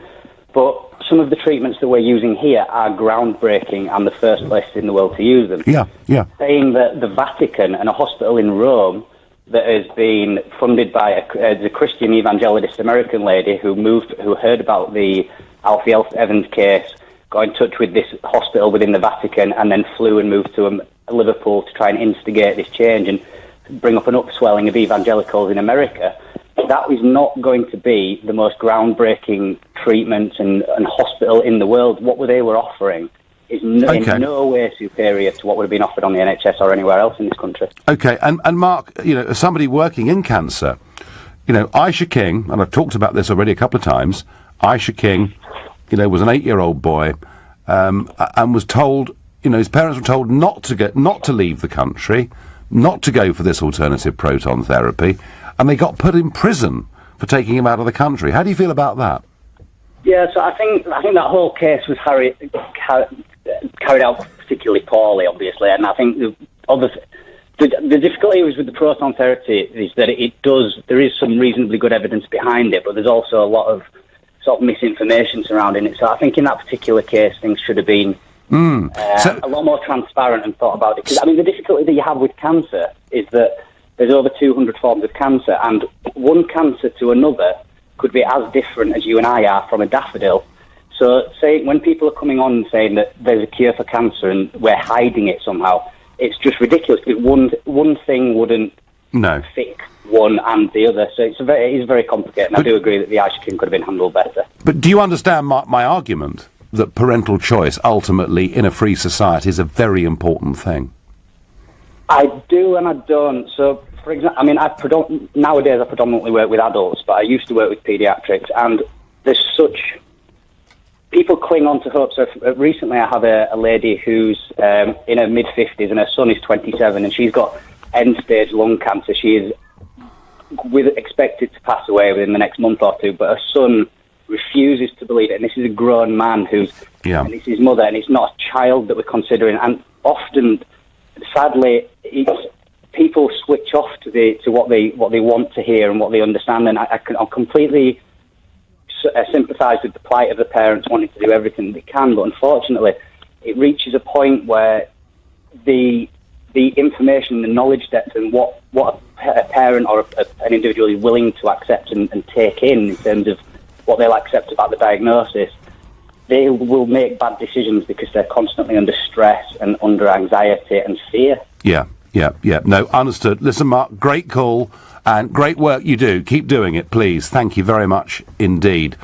But some of the treatments that we're using here are groundbreaking and the first places in the world to use them. Yeah. Saying that the Vatican and a hospital in Rome that has been funded by a Christian evangelist American lady who heard about the Alfie Evans case, got in touch with this hospital within the Vatican, and then flew and moved to Liverpool to try and instigate this change and bring up an upswelling of evangelicals in America. That is not going to be the most groundbreaking treatment and hospital in the world. What they were offering is in no way superior to what would have been offered on the NHS or anywhere else in this country. Okay, and Mark, as somebody working in cancer, Aisha King, and I've talked about this already a couple of times, Aisha King, was an 8-year-old boy, and was told, his parents were told not to leave the country, not to go for this alternative proton therapy, and they got put in prison for taking him out of the country. How do you feel about that? Yeah, so I think that whole case was carried out particularly poorly, obviously, and I think the difficulty with the proton therapy is that there is some reasonably good evidence behind it, but there's also a lot of sort of misinformation surrounding it. So I think in that particular case, things should have been a lot more transparent and thought about it. Because, the difficulty that you have with cancer is that there's over 200 forms of cancer, and one cancer to another could be as different as you and I are from a daffodil. So, when people are coming on and saying that there's a cure for cancer and we're hiding it somehow, it's just ridiculous, because one thing wouldn't fix one and the other. So it is very complicated, and I do agree that the Aisha King could have been handled better. But do you understand my argument that parental choice, ultimately, in a free society, is a very important thing? I do and I don't. So, for example, nowadays I predominantly work with adults, but I used to work with paediatrics, and there's such... People cling on to hope. So recently I have a lady who's in her mid-50s, and her son is 27, and she's got end-stage lung cancer. She is expected to pass away within the next month or two, but her son refuses to believe it, and this is a grown man and it's his mother, and it's not a child that we're considering. And often, sadly, people switch off to what they want to hear and what they understand, and I completely sympathise with the plight of the parents wanting to do everything they can, but unfortunately it reaches a point where the information, the knowledge depth, and what a parent or an individual is willing to accept and take in terms of what they'll accept about the diagnosis, they will make bad decisions because they're constantly under stress and under anxiety and fear. Yeah. No, understood. Listen, Mark, great call and great work you do. Keep doing it, please. Thank you very much indeed.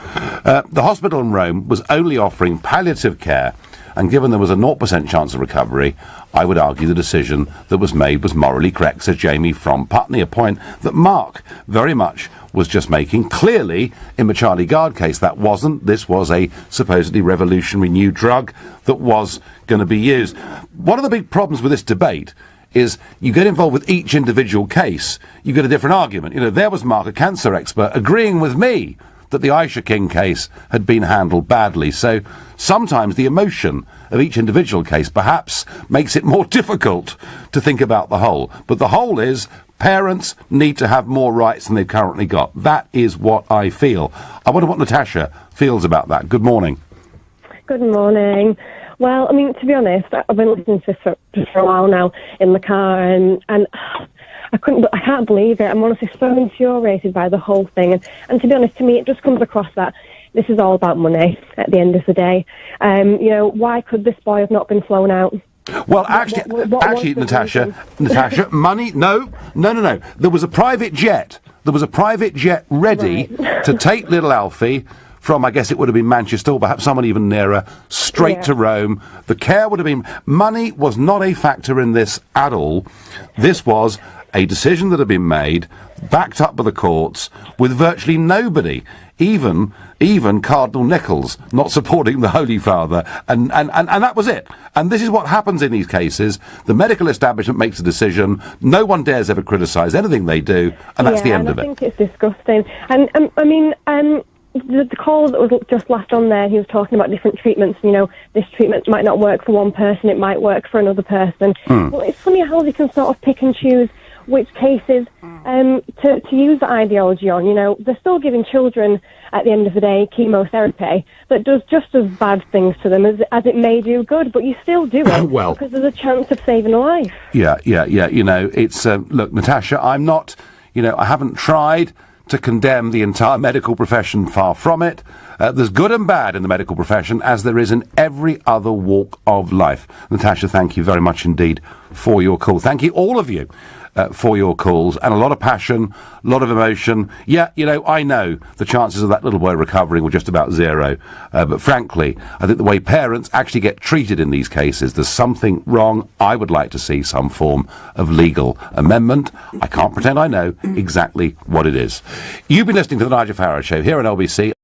The hospital in Rome was only offering palliative care, and given there was a 0% chance of recovery, I would argue the decision that was made was morally correct, says Jamie from Putney, a point that Mark very much was just making. Clearly, in the Charlie Gard case, that wasn't. This was a supposedly revolutionary new drug that was going to be used. One of the big problems with this debate is you get involved with each individual case, you get a different argument. There was Mark, a cancer expert, agreeing with me that the Aisha King case had been handled badly. So sometimes the emotion of each individual case perhaps makes it more difficult to think about the whole. But the whole is parents need to have more rights than they've currently got. That is what I feel. I wonder what Natasha feels about that. Good morning. Good morning. Well, to be honest, I've been listening to this for a while now in the car, and I can't believe it. I'm honestly so infuriated by the whole thing. And to be honest, to me, it just comes across that this is all about money at the end of the day. Why could this boy have not been flown out? Well, actually, Natasha, money? No. There was a private jet. Ready to take little Alfie from, I guess it would have been Manchester, or perhaps someone even nearer, straight to Rome. The care would have been... Money was not a factor in this at all. This was a decision that had been made, backed up by the courts, with virtually nobody even Cardinal Nichols not supporting the Holy Father, and that was it. And this is what happens in these cases. The medical establishment makes a decision. No one dares ever criticise anything they do, and that's the end of it. I think it's disgusting. And the call that was just last on there, he was talking about different treatments. You know, this treatment might not work for one person, it might work for another person. Well, it's funny how they can sort of pick and choose which cases to use that ideology on. You know, they're still giving children, at the end of the day, chemotherapy that does just as bad things to them as it may do good, but you still do it because there's a chance of saving a life. Yeah. You know, it's, look, Natasha, I'm not, you know, I haven't tried to condemn the entire medical profession, far from it. There's good and bad in the medical profession, as there is in every other walk of life. Natasha, thank you very much indeed for your call. Thank you, all of you, for your calls, and a lot of passion, a lot of emotion. Yeah, you know, I know the chances of that little boy recovering were just about zero, but frankly, I think the way parents actually get treated in these cases, there's something wrong. I would like to see some form of legal amendment. I can't pretend I know exactly what it is. You've been listening to The Nigel Farage Show here on LBC.